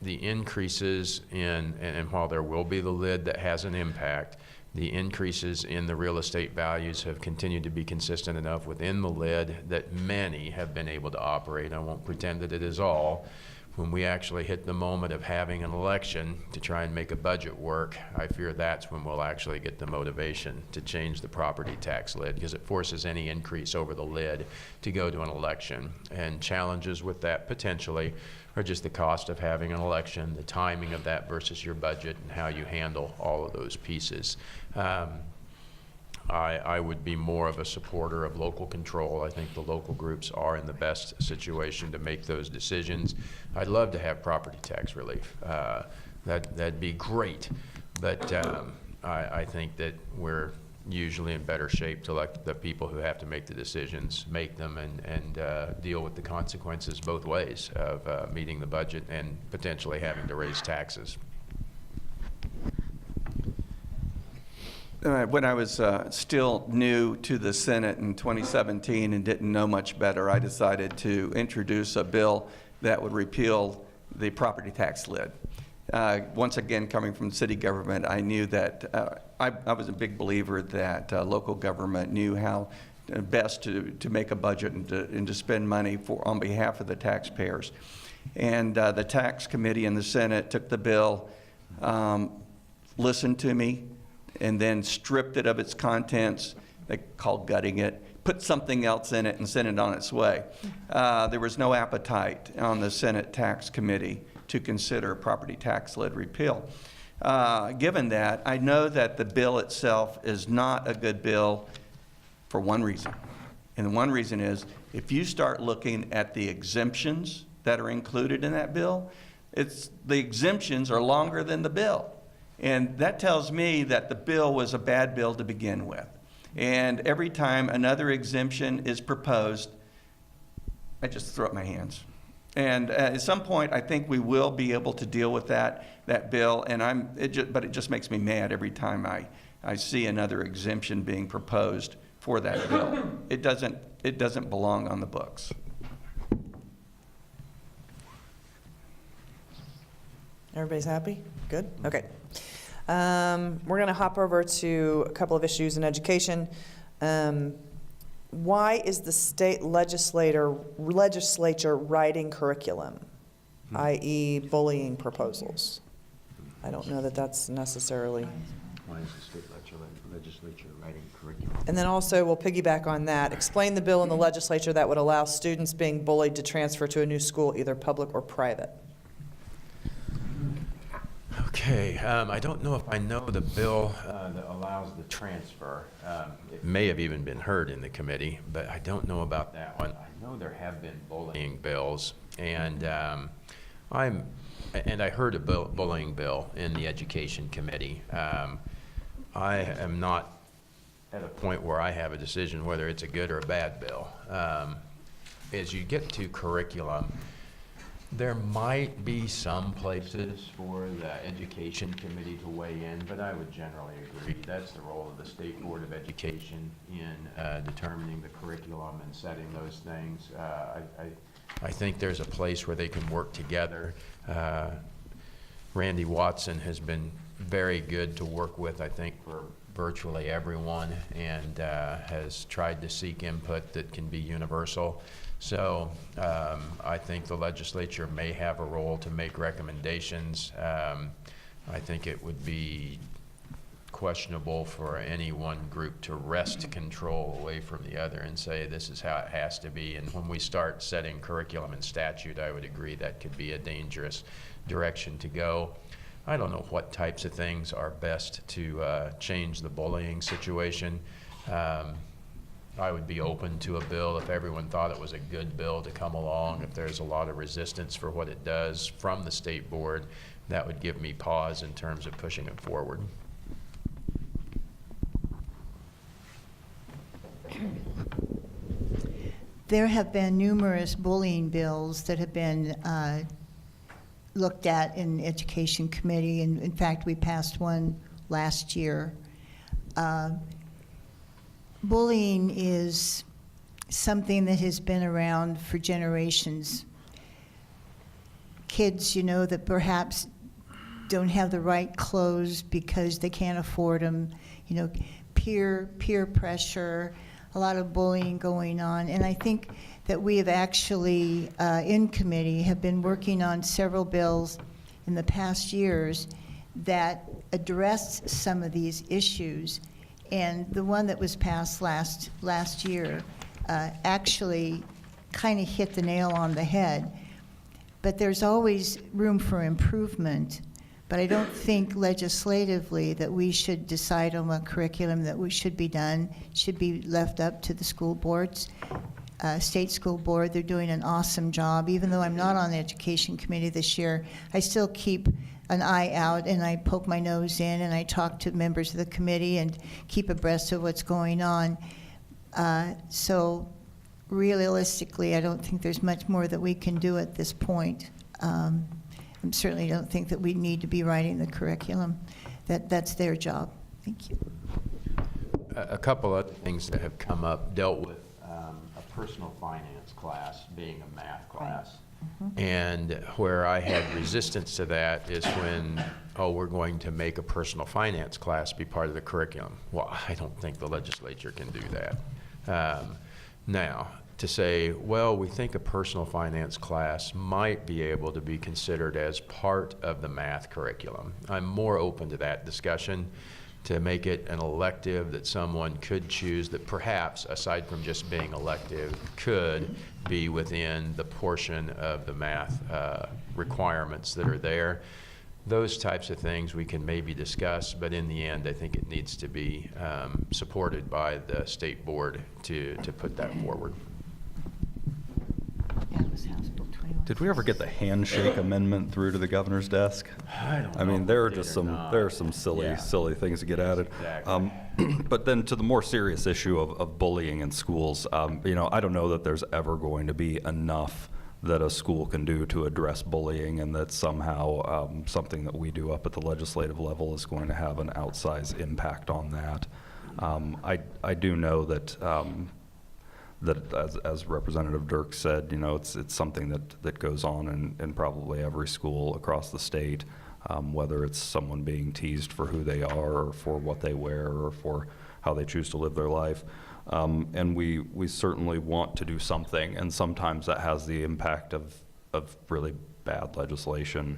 increases in, and while there will be the lid that has an impact, the increases in the real estate values have continued to be consistent enough within the lid that many have been able to operate. I won't pretend that it is all. When we actually hit the moment of having an election to try and make a budget work, I fear that's when we'll actually get the motivation to change the property tax lid, because it forces any increase over the lid to go to an election. And challenges with that potentially are just the cost of having an election, the timing of that versus your budget, and how you handle all of those pieces. I would be more of a supporter of local control. I think the local groups are in the best situation to make those decisions. I'd love to have property tax relief. That'd be great. But I think that we're usually in better shape to let the people who have to make the decisions make them and deal with the consequences both ways of meeting the budget and potentially having to raise taxes. When I was still new to the Senate in 2017 and didn't know much better, I decided to introduce a bill that would repeal the property tax lid. Once again, coming from city government, I knew that I was a big believer that local government knew how best to make a budget and to spend money on behalf of the taxpayers. And the tax committee in the Senate took the bill, listened to me, and then stripped it of its contents. They called gutting it, put something else in it, and sent it on its way. There was no appetite on the Senate Tax Committee to consider property tax lid repeal. Given that, I know that the bill itself is not a good bill for one reason. And one reason is, if you start looking at the exemptions that are included in that bill, the exemptions are longer than the bill. And that tells me that the bill was a bad bill to begin with. And every time another exemption is proposed, I just throw up my hands. And at some point, I think we will be able to deal with that bill. And but it just makes me mad every time I see another exemption being proposed for that bill. It doesn't belong on the books. Everybody's happy? Good? Okay. We're going to hop over to a couple of issues in education. Why is the state legislature writing curriculum, i.e. bullying proposals? I don't know that that's necessarily. Why is the state legislature writing curriculum? And then also, we'll piggyback on that. Explain the bill in the legislature that would allow students being bullied to transfer to a new school, either public or private. Okay, I don't know if I know the bill that allows the transfer. It may have even been heard in the committee, but I don't know about that one. I know there have been bullying bills, and I heard a bullying bill in the education committee. I am not at a point where I have a decision whether it's a good or a bad bill. As you get to curriculum, There might be some places for the education committee to weigh in, but I would generally agree that's the role of the State Board of Education in determining the curriculum and setting those things. I think there's a place where they can work together. Randy Watson has been very good to work with, I think, for virtually everyone, and has tried to seek input that can be universal. So I think the legislature may have a role to make recommendations. I think it would be questionable for any one group to wrest control away from the other and say this is how it has to be. And when we start setting curriculum and statute, I would agree that could be a dangerous direction to go. I don't know what types of things are best to change the bullying situation. I would be open to a bill if everyone thought it was a good bill to come along. If there's a lot of resistance for what it does from the state board, that would give me pause in terms of pushing it forward. There have been numerous bullying bills that have been looked at in the Education Committee, and in fact, we passed one last year. Bullying is something that has been around for generations. Kids, you know, that perhaps don't have the right clothes because they can't afford them, you know, peer pressure, a lot of bullying going on. And I think that we have actually, in committee, have been working on several bills in the past years that address some of these issues. And the one that was passed last year actually kind of hit the nail on the head. But there's always room for improvement. But I don't think legislatively that we should decide on what curriculum that should be done, should be left up to the school boards. State school board, they're doing an awesome job. Even though I'm not on the education committee this year, I still keep an eye out and I poke my nose in and I talk to members of the committee and keep abreast of what's going on. So realistically, I don't think there's much more that we can do at this point. I certainly don't think that we need to be writing the curriculum. That's their job. Thank you. A couple other things that have come up dealt with a personal finance class being a math class. And where I had resistance to that is when, oh, we're going to make a personal finance class be part of the curriculum. Well, I don't think the legislature can do that. Now, to say, well, we think a personal finance class might be able to be considered as part of the math curriculum. I'm more open to that discussion, to make it an elective that someone could choose that perhaps, aside from just being elective, could be within the portion of the math requirements that are there. Those types of things we can maybe discuss, but in the end, I think it needs to be supported by the state board to put that forward. That was House Bill 21. Did we ever get the handshake amendment through to the governor's desk? I mean, there are just some silly things to get added. Exactly. But then to the more serious issue of bullying in schools, you know, I don't know that there's ever going to be enough that a school can do to address bullying, and that somehow something that we do up at the legislative level is going to have an outsized impact on that. I do know that that as Representative Dirk said, you know, it's something that goes on in probably every school across the state, whether it's someone being teased for who they are or for what they wear or for how they choose to live their life. And we certainly want to do something, and sometimes that has the impact of really bad legislation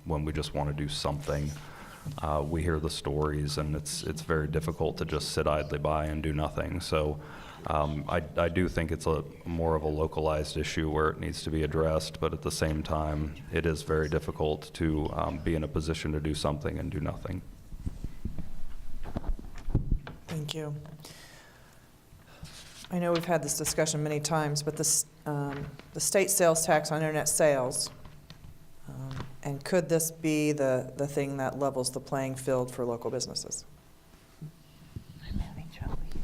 when we just want to do something. We hear the stories, and it's very difficult to just sit idly by and do nothing. So I do think it's more of a localized issue where it needs to be addressed, but at the same time, it is very difficult to be in a position to do something and do nothing. Thank you. I know we've had this discussion many times, but the state sales tax on internet sales, and could this be the thing that levels the playing field for local businesses? I'm having trouble here.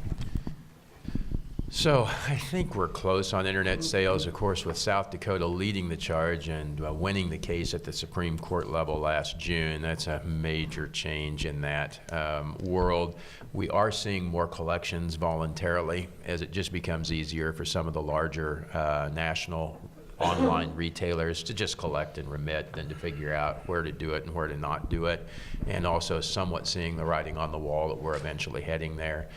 So I think we're close on internet sales, of course, with South Dakota leading the charge and winning the case at the Supreme Court level last June. That's a major change in that world. We are seeing more collections voluntarily as it just becomes easier for some of the larger national online retailers to just collect and remit than to figure out where to do it and where to not do it, and also somewhat seeing the writing on the wall that we're eventually heading there.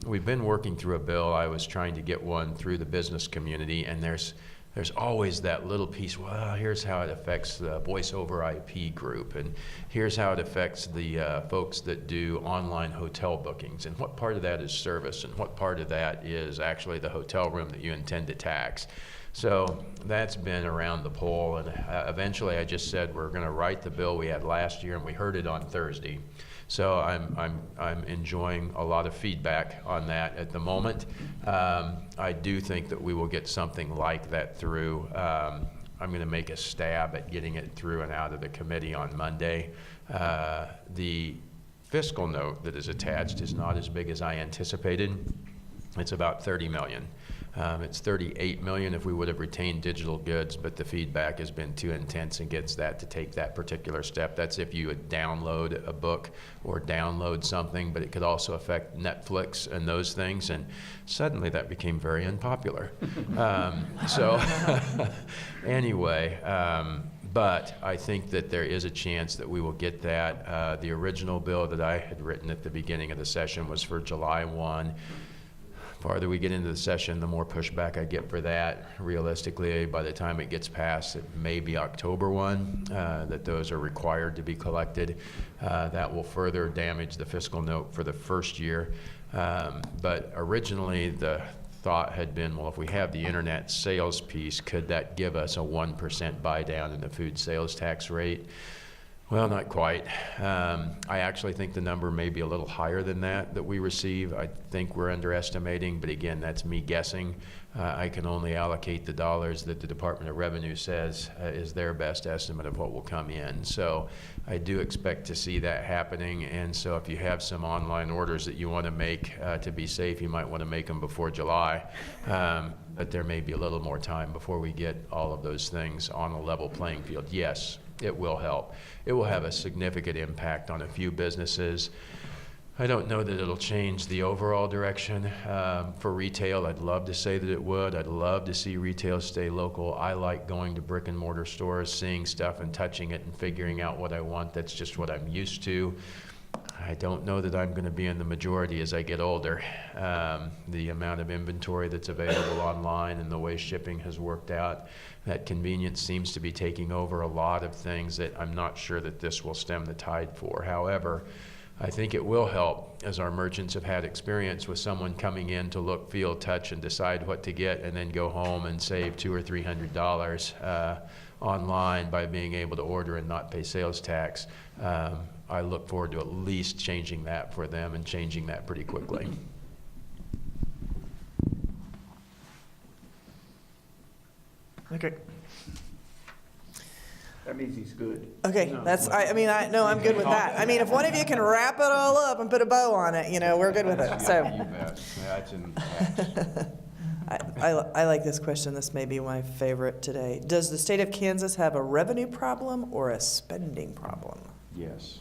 We've been working through a bill. I was trying to get one through the business community, and there's always that little piece, well, here's how it affects the voice over IP group, and here's how it affects the folks that do online hotel bookings, and what part of that is service, and what part of that is actually the hotel room that you intend to tax. So that's been around the pole, and eventually I just said we're going to write the bill we had last year, and we heard it on Thursday. So I'm enjoying a lot of feedback on that at the moment. I do think that we will get something like that through. I'm going to make a stab at getting it through and out of the committee on Monday. The fiscal note that is attached is not as big as I anticipated. It's about $30 million. It's $38 million if we would have retained digital goods, but the feedback has been too intense against that to take that particular step. That's if you would download a book or download something, but it could also affect Netflix and those things, and suddenly that became very unpopular. Anyway, but I think that there is a chance that we will get that. The original bill that I had written at the beginning of the session was for July 1. Farther we get into the session, the more pushback I get for that. Realistically, by the time it gets passed, it may be October 1 that those are required to be collected. That will further damage the fiscal note for the first year. But originally, the thought had been, well, if we have the internet sales piece, could that give us a 1% buy down in the food sales tax rate? Well, not quite. I actually think the number may be a little higher than that we receive. I think we're underestimating, but again, that's me guessing. I can only allocate the dollars that the Department of Revenue says is their best estimate of what will come in. So I do expect to see that happening, and so if you have some online orders that you want to make to be safe, you might want to make them before July. But there may be a little more time before we get all of those things on a level playing field. Yes, it will help. It will have a significant impact on a few businesses. I don't know that it'll change the overall direction for retail. I'd love to say that it would. I'd love to see retail stay local. I like going to brick and mortar stores, seeing stuff and touching it and figuring out what I want. That's just what I'm used to. I don't know that I'm going to be in the majority as I get older. The amount of inventory that's available online and the way shipping has worked out, that convenience seems to be taking over a lot of things that I'm not sure that this will stem the tide for. However, I think it will help, as our merchants have had experience with someone coming in to look, feel, touch, and decide what to get, and then go home and save $200 or $300 online by being able to order and not pay sales tax. I look forward to at least changing that for them, and changing that pretty quickly. Okay. That means he's good. Okay, that's, no, I'm good with that. I mean, if one of you can wrap it all up and put a bow on it, we're good with it, so. You bet. That's in I like this question. This may be my favorite today. Does the state of Kansas have a revenue problem or a spending problem? Yes.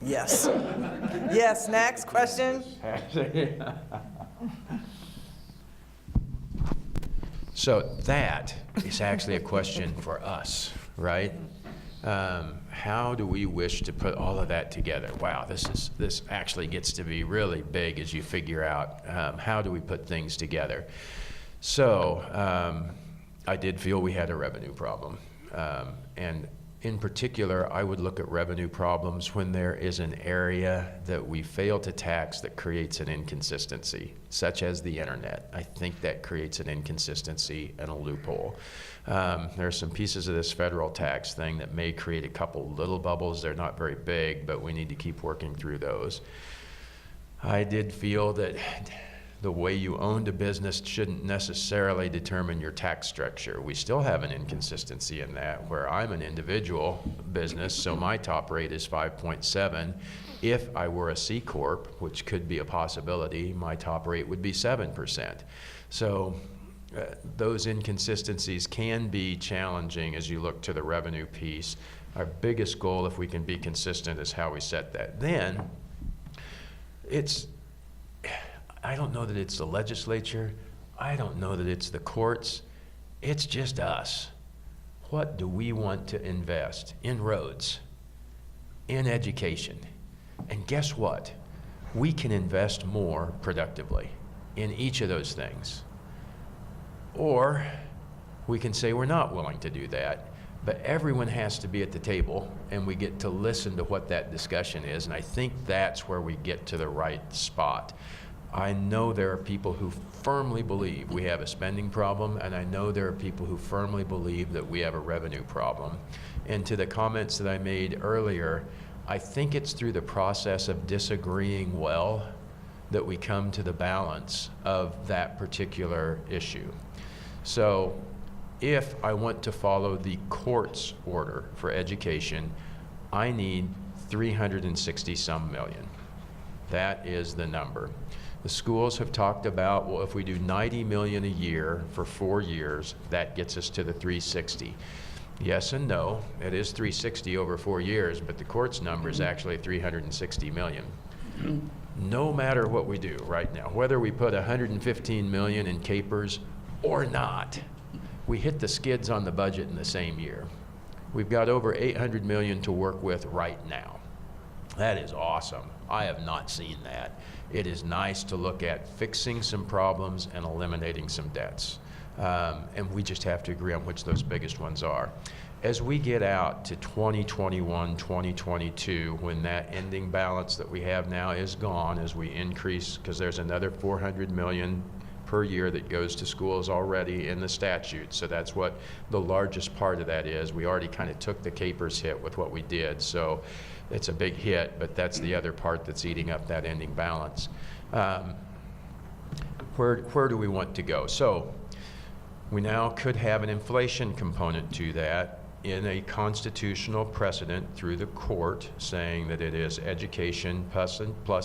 Yes. Yes, next question. So that is actually a question for us, right? How do we wish to put all of that together? Wow, this actually gets to be really big as you figure out how do we put things together. So I did feel we had a revenue problem, and in particular, I would look at revenue problems when there is an area that we fail to tax that creates an inconsistency, such as the internet. I think that creates an inconsistency and a loophole. There are some pieces of this federal tax thing that may create a couple little bubbles. They're not very big, but we need to keep working through those. I did feel that the way you owned a business shouldn't necessarily determine your tax structure. We still have an inconsistency in that, where I'm an individual business, so my top rate is 5.7. If I were a C Corp, which could be a possibility, my top rate would be 7%. So those inconsistencies can be challenging as you look to the revenue piece. Our biggest goal, if we can be consistent, is how we set that. Then, I don't know that it's the legislature. I don't know that it's the courts. It's just us. What do we want to invest in roads, in education? And guess what? We can invest more productively in each of those things. Or we can say we're not willing to do that, but everyone has to be at the table and we get to listen to what that discussion is, and I think that's where we get to the right spot. I know there are people who firmly believe we have a spending problem, and I know there are people who firmly believe that we have a revenue problem. And to the comments that I made earlier, I think it's through the process of disagreeing well that we come to the balance of that particular issue. So if I want to follow the court's order for education, I need 360 some million. That is the number. The schools have talked about, well, if we do 90 million a year for 4 years, that gets us to the 360. Yes and no, it is 360 over 4 years, but the court's number is actually 360 million. No matter what we do right now, whether we put 115 million in capers or not, we hit the skids on the budget in the same year. We've got over 800 million to work with right now. That is awesome. I have not seen that. It is nice to look at fixing some problems and eliminating some debts. And we just have to agree on which those biggest ones are. As we get out to 2021, 2022, when that ending balance that we have now is gone, as we increase, because there's another 400 million per year that goes to schools already in the statute. So that's what the largest part of that is. We already kind of took the capers hit with what we did. So it's a big hit, but that's the other part that's eating up that ending balance. Where do we want to go? So we now could have an inflation component to that in a constitutional precedent through the court saying that it is education plus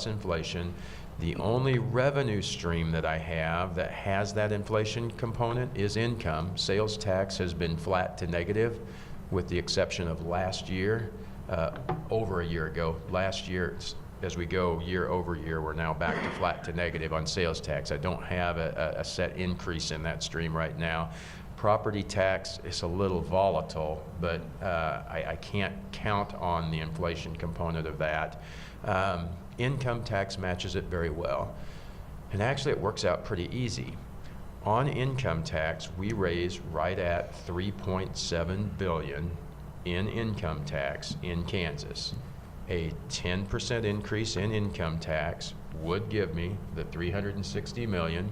inflation. The only revenue stream that I have that has that inflation component is income. Sales tax has been flat to negative with the exception of last year, over a year ago. Last year, as we go year over year, we're now back to flat to negative on sales tax. I don't have a set increase in that stream right now. Property tax is a little volatile, but I can't count on the inflation component of that. Income tax matches it very well. And actually it works out pretty easy. On income tax, we raise right at 3.7 billion in income tax in Kansas. A 10% increase in income tax would give me the 360 million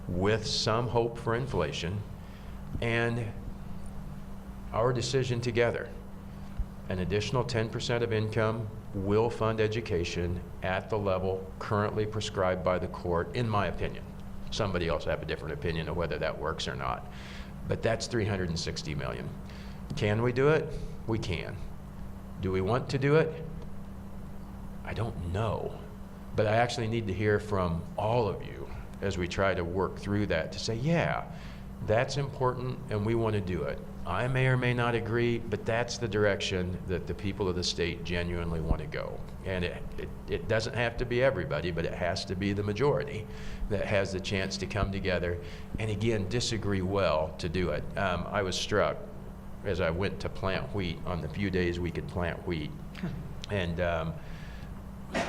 with some hope for inflation, and our decision together, an additional 10% of income will fund education at the level currently prescribed by the court, in my opinion. Somebody else have a different opinion of whether that works or not. But that's 360 million. Can we do it? We can. Do we want to do it? I don't know. But I actually need to hear from all of you as we try to work through that to say, yeah, that's important and we want to do it. I may or may not agree, but that's the direction that the people of the state genuinely want to go. And it doesn't have to be everybody, but it has to be the majority that has the chance to come together and, again, disagree well to do it. I was struck as I went to plant wheat on the few days we could plant wheat. And,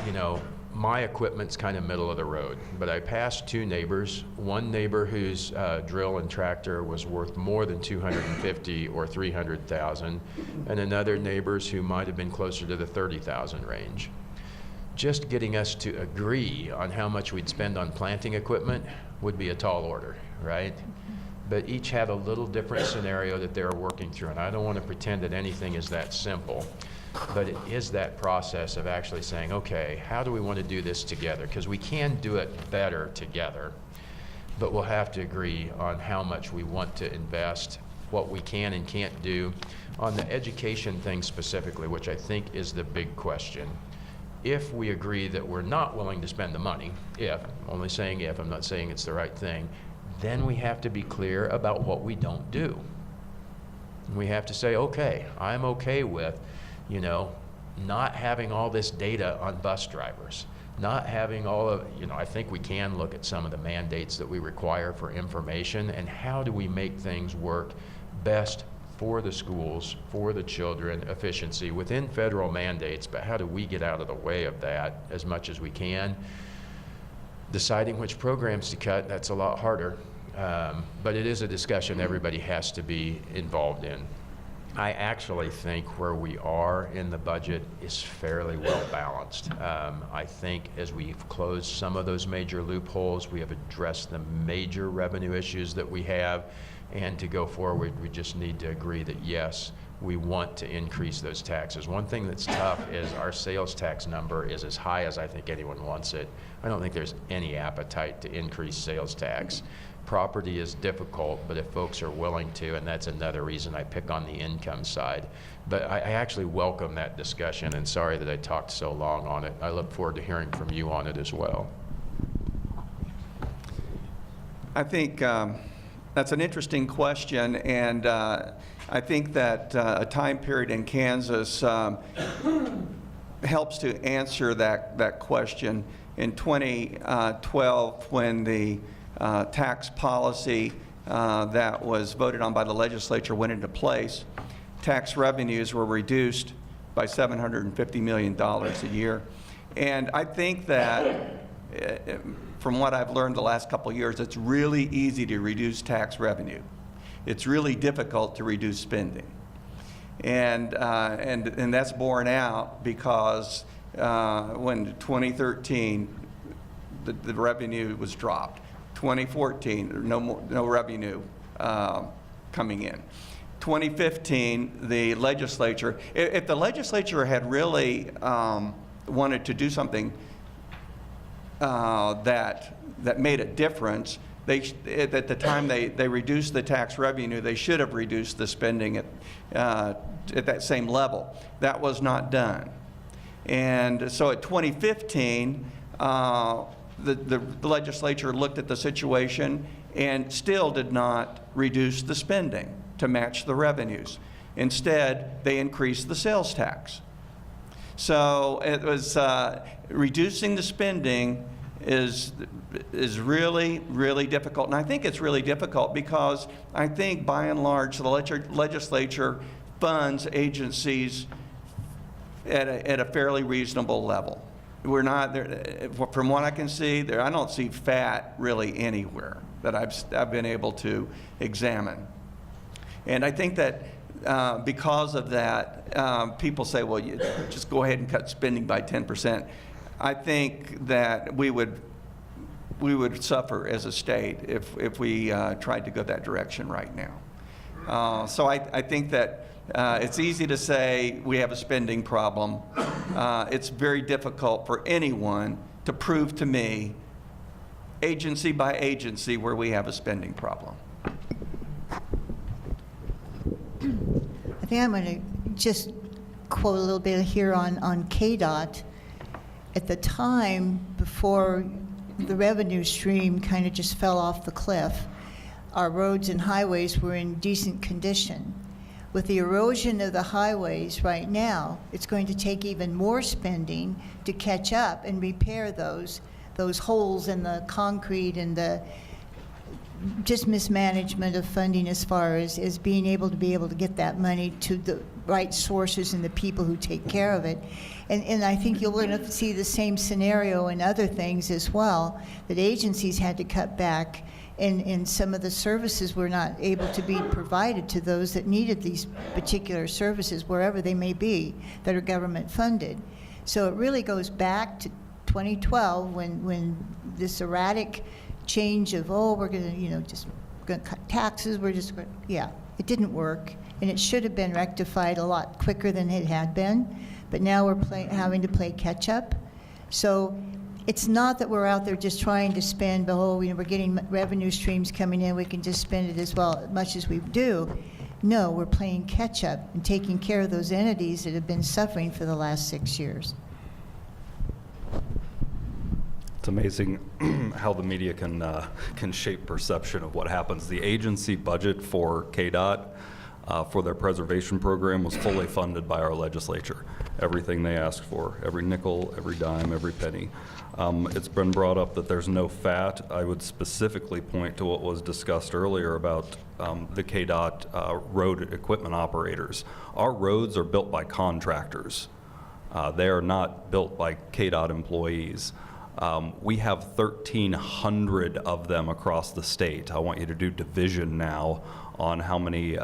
you know, my equipment's kind of middle of the road, but I passed two neighbors. One neighbor whose drill and tractor was worth more than 250 or 300,000, and another neighbors who might have been closer to the 30,000 range. Just getting us to agree on how much we'd spend on planting equipment would be a tall order, right? but each had a little different scenario that they were working through. And I don't want to pretend that anything is that simple, but it is that process of actually saying, okay, how do we want to do this together? Because we can do it better together, but we'll have to agree on how much we want to invest, what we can and can't do. On the education thing specifically, which I think is the big question, if we agree that we're not willing to spend the money, if, I'm only saying if, I'm not saying it's the right thing, then we have to be clear about what we don't do. We have to say, okay, I'm okay with, you know, not having all this data on bus drivers, not having all of, you know, I think we can look at some of the mandates that we require for information and how do we make things work best for the schools, for the children, efficiency within federal mandates, but how do we get out of the way of that as much as we can? Deciding which programs to cut, that's a lot harder, but it is a discussion everybody has to be involved in. I actually think where we are in the budget is fairly well balanced. I think as we've closed some of those major loopholes, we have addressed the major revenue issues that we have, and to go forward, we just need to agree that yes, we want to increase those taxes. One thing that's tough is our sales tax number is as high as I think anyone wants it. I don't think there's any appetite to increase sales tax. Property is difficult, but if folks are willing to, and that's another reason I pick on the income side. But I actually welcome that discussion, and sorry that I talked so long on it. I look forward to hearing from you on it as well. I think that's an interesting question, and I think that a time period in Kansas helps to answer that question. In 2012, when the tax policy that was voted on by the legislature went into place, tax revenues were reduced by $750 million a year. And I think that from what I've learned the last couple of years, it's really easy to reduce tax revenue. It's really difficult to reduce spending. And that's borne out because when 2013, the revenue was dropped. 2014, no revenue coming in. 2015, the legislature, if the legislature had really wanted to do something that made a difference, at the time they reduced the tax revenue, they should have reduced the spending at that same level. That was not done. And so at 2015, the legislature looked at the situation and still did not reduce the spending to match the revenues. Instead, they increased the sales tax. So it was reducing the spending is really, really difficult. And I think it's really difficult because I think by and large the legislature funds agencies at a fairly reasonable level. We're not there, from what I can see, I don't see fat really anywhere that I've been able to examine. And I think that because of that, people say, well, you just go ahead and cut spending by 10%. I think that we would suffer as a state if we tried to go that direction right now. So I think that it's easy to say we have a spending problem. It's very difficult for anyone to prove to me, agency by agency, where we have a spending problem. I think I'm going to just quote a little bit here on KDOT. At the time before the revenue stream kind of just fell off the cliff, our roads and highways were in decent condition. With the erosion of the highways right now, it's going to take even more spending to catch up and repair those holes in the concrete and the just mismanagement of funding as far as being able to get that money to the right sources and the people who take care of it. And I think you're going to see the same scenario in other things as well, that agencies had to cut back and some of the services were not able to be provided to those that needed these particular services, wherever they may be, that are government funded. So it really goes back to 2012 when this erratic change of, we're going to, just going to cut taxes, we're just going, yeah, it didn't work, and it should have been rectified a lot quicker than it had been, but now we're having to play catch-up. So it's not that we're out there just trying to spend, oh, we're getting revenue streams coming in, we can just spend it as much as we do. No, we're playing catch-up and taking care of those entities that have been suffering for the last 6 years. It's amazing how the media can shape perception of what happens. The agency budget for KDOT for their preservation program was fully funded by our legislature. Everything they asked for, every nickel, every dime, every penny. It's been brought up that there's no fat. I would specifically point to what was discussed earlier about the KDOT road equipment operators. Our roads are built by contractors. They are not built by KDOT employees. We have 1,300 of them across the state. I want you to do division now on how many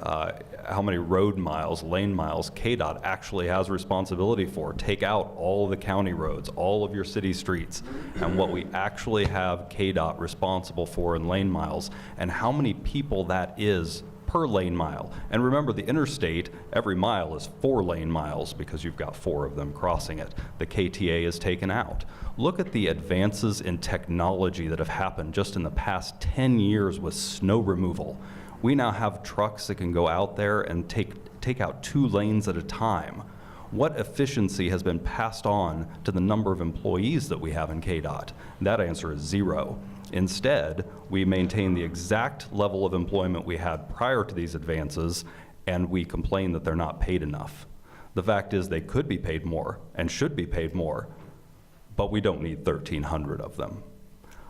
road miles, lane miles KDOT actually has responsibility for. Take out all of the county roads, all of your city streets, and what we actually have KDOT responsible for in lane miles, and how many people that is per lane mile. And remember, the interstate, every mile is 4 lane miles because you've got 4 of them crossing it. The KTA is taken out. Look at the advances in technology that have happened just in the past 10 years with snow removal. We now have trucks that can go out there and take out 2 lanes at a time. What efficiency has been passed on to the number of employees that we have in KDOT? That answer is 0. Instead, we maintain the exact level of employment we had prior to these advances, and we complain that they're not paid enough. The fact is they could be paid more and should be paid more, but we don't need 1,300 of them.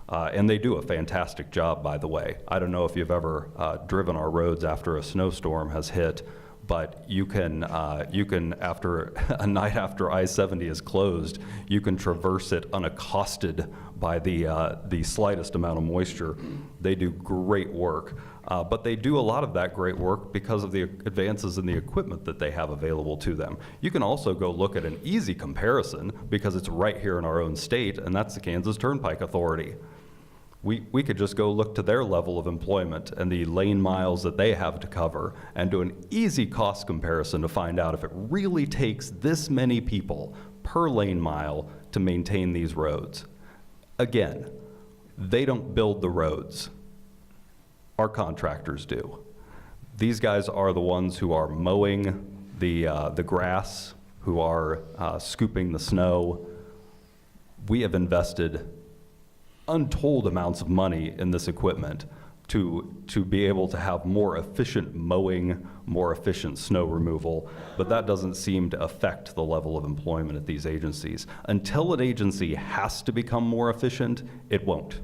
And they do a fantastic job, by the way. I don't know if you've ever driven our roads after a snowstorm has hit, but you can after a night after I-70 is closed, you can traverse it unaccosted by the slightest amount of moisture. They do great work, but they do a lot of that great work because of the advances in the equipment that they have available to them. You can also go look at an easy comparison because it's right here in our own state, and that's the Kansas Turnpike Authority. We could just go look to their level of employment and the lane miles that they have to cover and do an easy cost comparison to find out if it really takes this many people per lane mile to maintain these roads. Again, they don't build the roads. Our contractors do. These guys are the ones who are mowing the grass, who are scooping the snow. We have invested untold amounts of money in this equipment to be able to have more efficient mowing, more efficient snow removal, but that doesn't seem to affect the level of employment at these agencies. Until an agency has to become more efficient, it won't.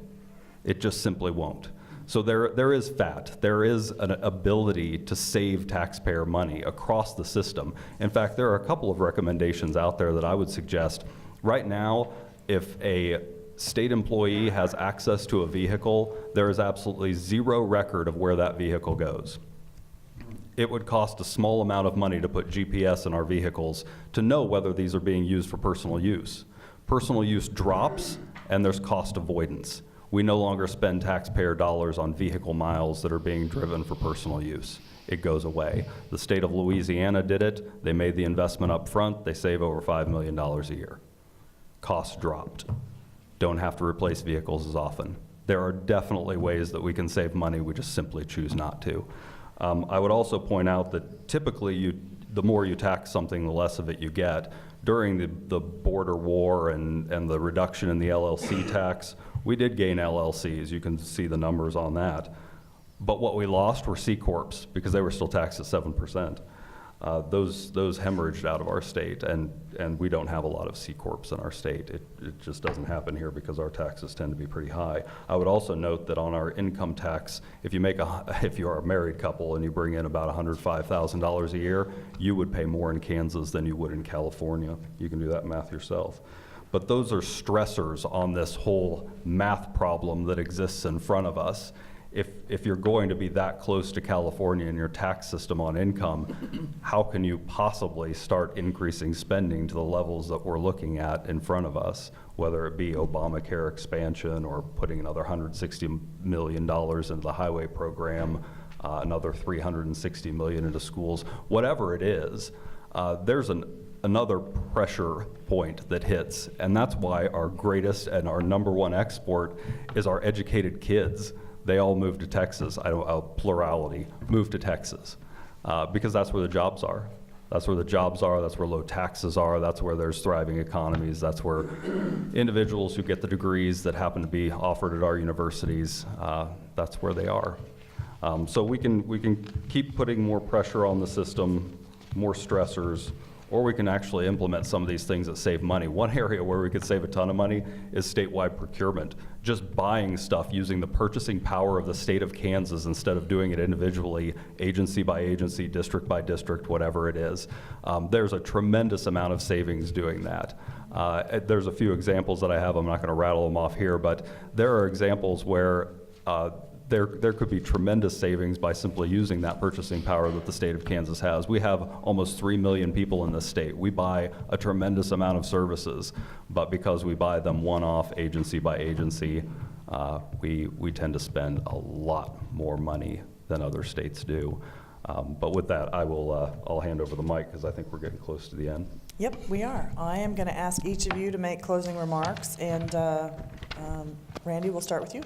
It just simply won't. So there is fat. There is an ability to save taxpayer money across the system. In fact, there are a couple of recommendations out there that I would suggest. Right now, if a state employee has access to a vehicle, there is absolutely 0 record of where that vehicle goes. It would cost a small amount of money to put GPS in our vehicles to know whether these are being used for personal use. Personal use drops, and there's cost avoidance. We no longer spend taxpayer dollars on vehicle miles that are being driven for personal use. It goes away. The state of Louisiana did it. They made the investment up front. They save over $5 million a year. Costs dropped. Don't have to replace vehicles as often. There are definitely ways that we can save money, we just simply choose not to. I would also point out that typically the more you tax something, the less of it you get. During the border war and the reduction in the LLC tax, we did gain LLCs. You can see the numbers on that. But what we lost were C Corps because they were still taxed at 7%. Those hemorrhaged out of our state, and we don't have a lot of C Corps in our state. It just doesn't happen here because our taxes tend to be pretty high. I would also note that on our income tax, if you are a married couple and you bring in about $105,000 a year, you would pay more in Kansas than you would in California. You can do that math yourself. But those are stressors on this whole math problem that exists in front of us. if you're going to be that close to California in your tax system on income, how can you possibly start increasing spending to the levels that we're looking at in front of us, whether it be Obamacare expansion or putting another $160 million into the highway program, another $360 million into schools, whatever it is, there's another pressure point that hits, and that's why our greatest and our number one export is our educated kids. They all move to Texas, plurality, move to Texas, because that's where the jobs are. That's where the jobs are, that's where low taxes are, that's where there's thriving economies, that's where individuals who get the degrees that happen to be offered at our universities, that's where they are. So we can keep putting more pressure on the system, more stressors, or we can actually implement some of these things that save money. One area where we could save a ton of money is statewide procurement. Just buying stuff using the purchasing power of the state of Kansas instead of doing it individually, agency by agency, district by district, whatever it is. There's a tremendous amount of savings doing that. There's a few examples that I have. I'm not going to rattle them off here, but there are examples where there could be tremendous savings by simply using that purchasing power that the state of Kansas has. We have almost 3 million people in this state. We buy a tremendous amount of services, but because we buy them one-off, agency by agency, we tend to spend a lot more money than other states do. But with that, I'll hand over the mic because I think we're getting close to the end. Yep, we are. I am going to ask each of you to make closing remarks, and Randy, we'll start with you.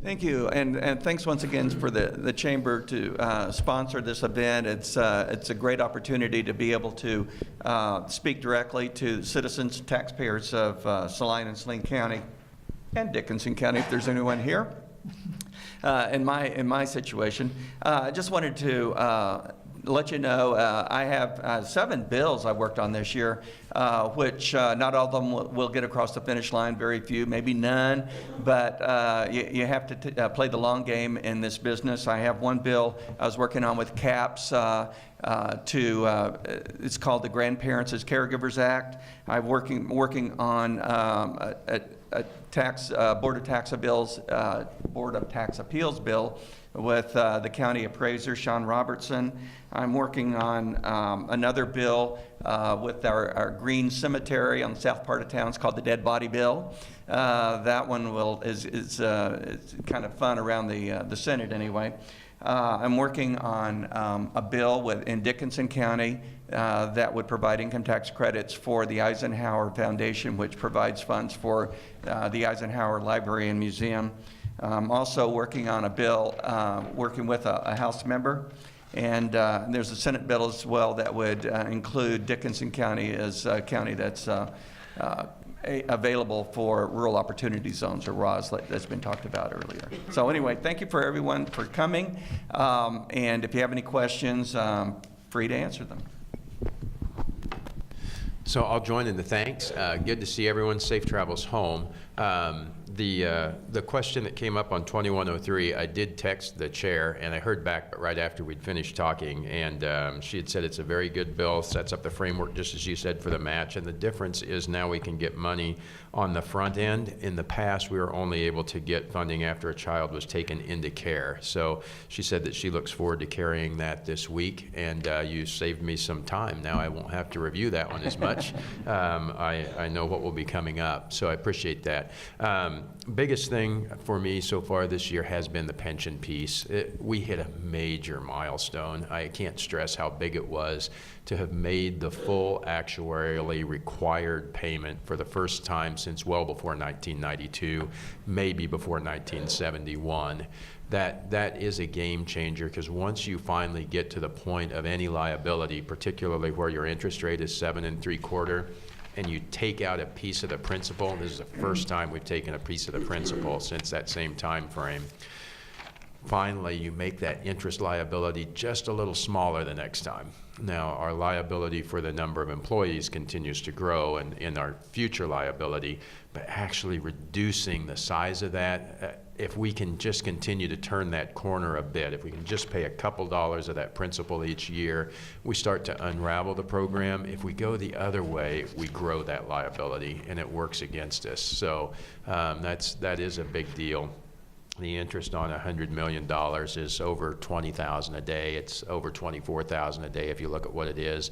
Thank you, and thanks once again for the Chamber to sponsor this event. It's a great opportunity to be able to speak directly to citizens and taxpayers of Salina and Saline County and Dickinson County, if there's anyone here. In my situation, I just wanted to let you know I have 7 bills I worked on this year, which not all of them will get across the finish line, very few, maybe none, but you have to play the long game in this business. I have one bill I was working on with CAPS it's called the Grandparents as Caregivers Act. I'm working on a Board of Tax Appeals bill with the county appraiser, Sean Robertson. I'm working on another bill with our green cemetery on the south part of town. It's called the Dead Body Bill. That one is kind of fun around the Senate anyway. I'm working on a bill in Dickinson County that would provide income tax credits for the Eisenhower Foundation, which provides funds for the Eisenhower Library and Museum. I'm also working on a bill, working with a House member, and there's a Senate bill as well that would include Dickinson County as a county that's available for rural opportunity zones, or ROZ, that's been talked about earlier. So anyway, thank you for everyone for coming, and if you have any questions, free to answer them. So I'll join in the thanks. Good to see everyone. Safe travels home. The question that came up on 2103, I did text the chair, and I heard back right after we'd finished talking, and she had said it's a very good bill, sets up the framework, just as you said, for the match, and the difference is now we can get money on the front end. In the past, we were only able to get funding after a child was taken into care. So she said that she looks forward to carrying that this week, and you saved me some time. Now I won't have to review that one as much. I know what will be coming up, so I appreciate that. Biggest thing for me so far this year has been the pension piece. We hit a major milestone. I can't stress how big it was to have made the full actuarially required payment for the first time since well before 1992, maybe before 1971. That is a game changer, because once you finally get to the point of any liability, particularly where your interest rate is 7 3/4, and you take out a piece of the principal, this is the first time we've taken a piece of the principal since that same time frame. Finally, you make that interest liability just a little smaller the next time. Now, our liability for the number of employees continues to grow, and in our future liability, but actually reducing the size of that, if we can just continue to turn that corner a bit, if we can just pay a couple dollars of that principal each year, we start to unravel the program. If we go the other way, we grow that liability, and it works against us. So that is a big deal. The interest on $100 million is over $20,000 a day. It's over $24,000 a day if you look at what it is.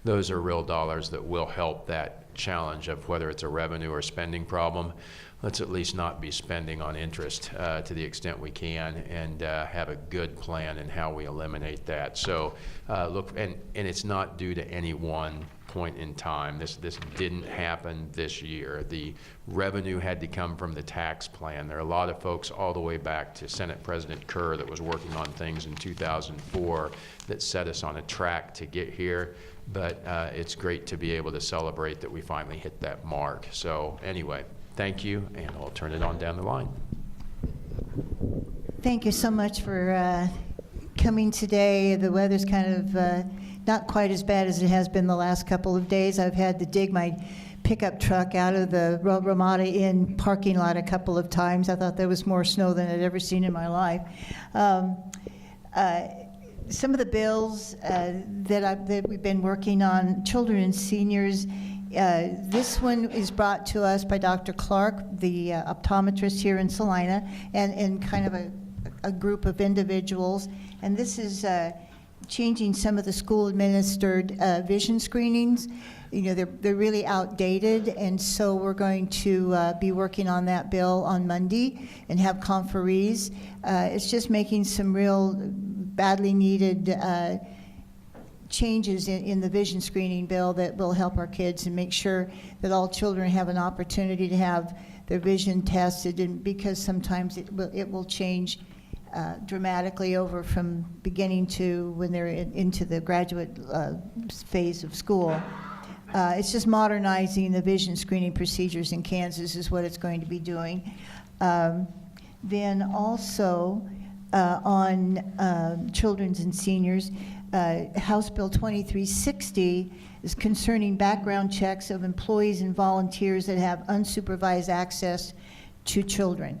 Those are real dollars that will help that challenge of whether it's a revenue or spending problem. Let's at least not be spending on interest to the extent we can, and have a good plan in how we eliminate that. So look, and it's not due to any one point in time. This didn't happen this year. The revenue had to come from the tax plan. There are a lot of folks all the way back to Senate President Kerr that was working on things in 2004 that set us on a track to get here. But it's great to be able to celebrate that we finally hit that mark. So anyway, thank you, and I'll turn it on down the line. Thank you so much for coming today. The weather's kind of not quite as bad as it has been the last couple of days. I've had to dig my pickup truck out of the Ramada Inn parking lot a couple of times. I thought there was more snow than I'd ever seen in my life. Some of the bills that we've been working on, children and seniors, this one is brought to us by Dr. Clark, the optometrist here in Salina, and kind of a group of individuals. And this is changing some of the school-administered vision screenings. You know, they're really outdated, and so we're going to be working on that bill on Monday and have conferees. It's just making some real badly needed changes in the vision screening bill that will help our kids and make sure that all children have an opportunity to have their vision tested, and because sometimes it will change dramatically over from beginning to when they're into the graduate phase of school. It's just modernizing the vision screening procedures in Kansas is what it's going to be doing. Then also on children's and seniors, House Bill 2360 is concerning background checks of employees and volunteers that have unsupervised access to children.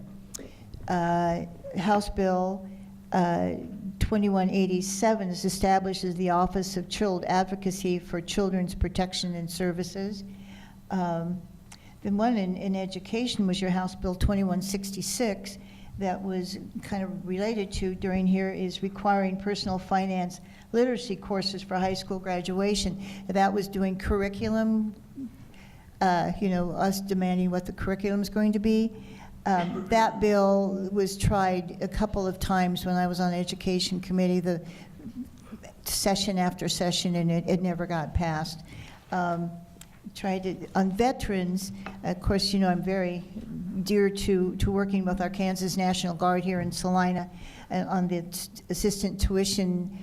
House Bill 2187 establishes the Office of Child Advocacy for Children's Protection and Services. Then one in education was your House Bill 2166 that was kind of related to during here is requiring personal finance literacy courses for high school graduation. That was doing curriculum, us demanding what the curriculum is going to be. That bill was tried a couple of times when I was on the Education Committee, the session after session, and it never got passed. Tried to, on veterans, of course, I'm very dear to working with our Kansas National Guard here in Salina on the assistant tuition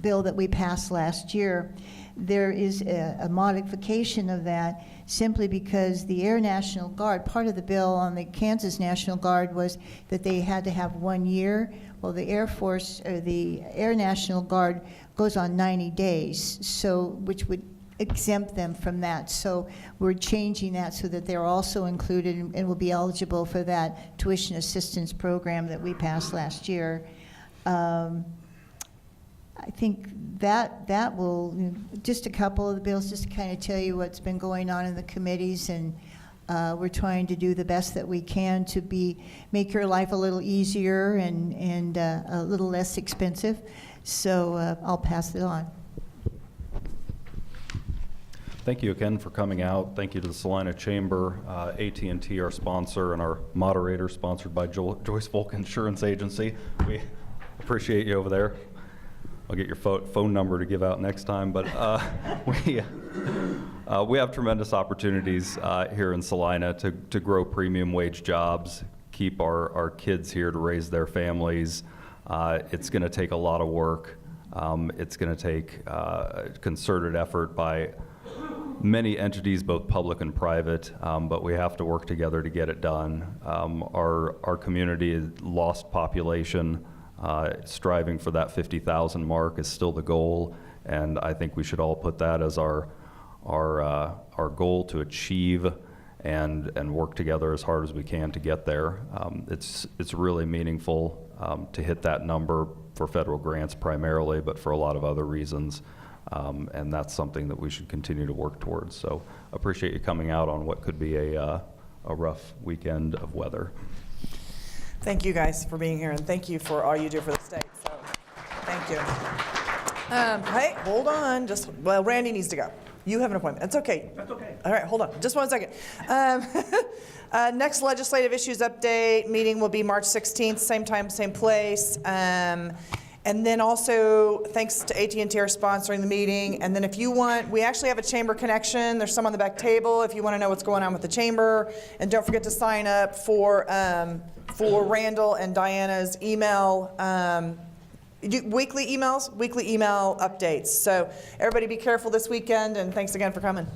bill that we passed last year. There is a modification of that simply because the Air National Guard, part of the bill on the Kansas National Guard was that they had to have 1 year. Well, the Air Force, or the Air National Guard goes on 90 days, so which would exempt them from that. So we're changing that so that they're also included and will be eligible for that tuition assistance program that we passed last year. I think that will, just a couple of the bills, just to kind of tell you what's been going on in the committees, and we're trying to do the best that we can to make your life a little easier and a little less expensive. So I'll pass it on. Thank you again for coming out. Thank you to the Salina Chamber, AT&T, our sponsor, and our moderator, sponsored by Joyce Volk Insurance Agency. We appreciate you over there. I'll get your phone number to give out next time, but we have tremendous opportunities here in Salina to grow premium wage jobs, keep our kids here to raise their families. It's going to take a lot of work. It's going to take a concerted effort by many entities, both public and private, but we have to work together to get it done. Our community is lost population. Striving for that 50,000 mark is still the goal, and I think we should all put that as our goal to achieve and work together as hard as we can to get there. It's really meaningful to hit that number for federal grants primarily, but for a lot of other reasons, and that's something that we should continue to work towards. So appreciate you coming out on what could be a a rough weekend of weather. Thank you guys for being here, and thank you for all you do for the state. So, thank you. Hey, hold on. Well, Randy needs to go. You have an appointment. It's okay. That's okay. All right, hold on. Just 1 second. Next legislative issues update meeting will be March 16th, same time, same place. And then also, thanks to AT&T for sponsoring the meeting. And then if you want, we actually have a chamber connection. There's some on the back table if you want to know what's going on with the chamber. And don't forget to sign up for Randall and Diana's email, weekly email updates. So everybody be careful this weekend, and thanks again for coming.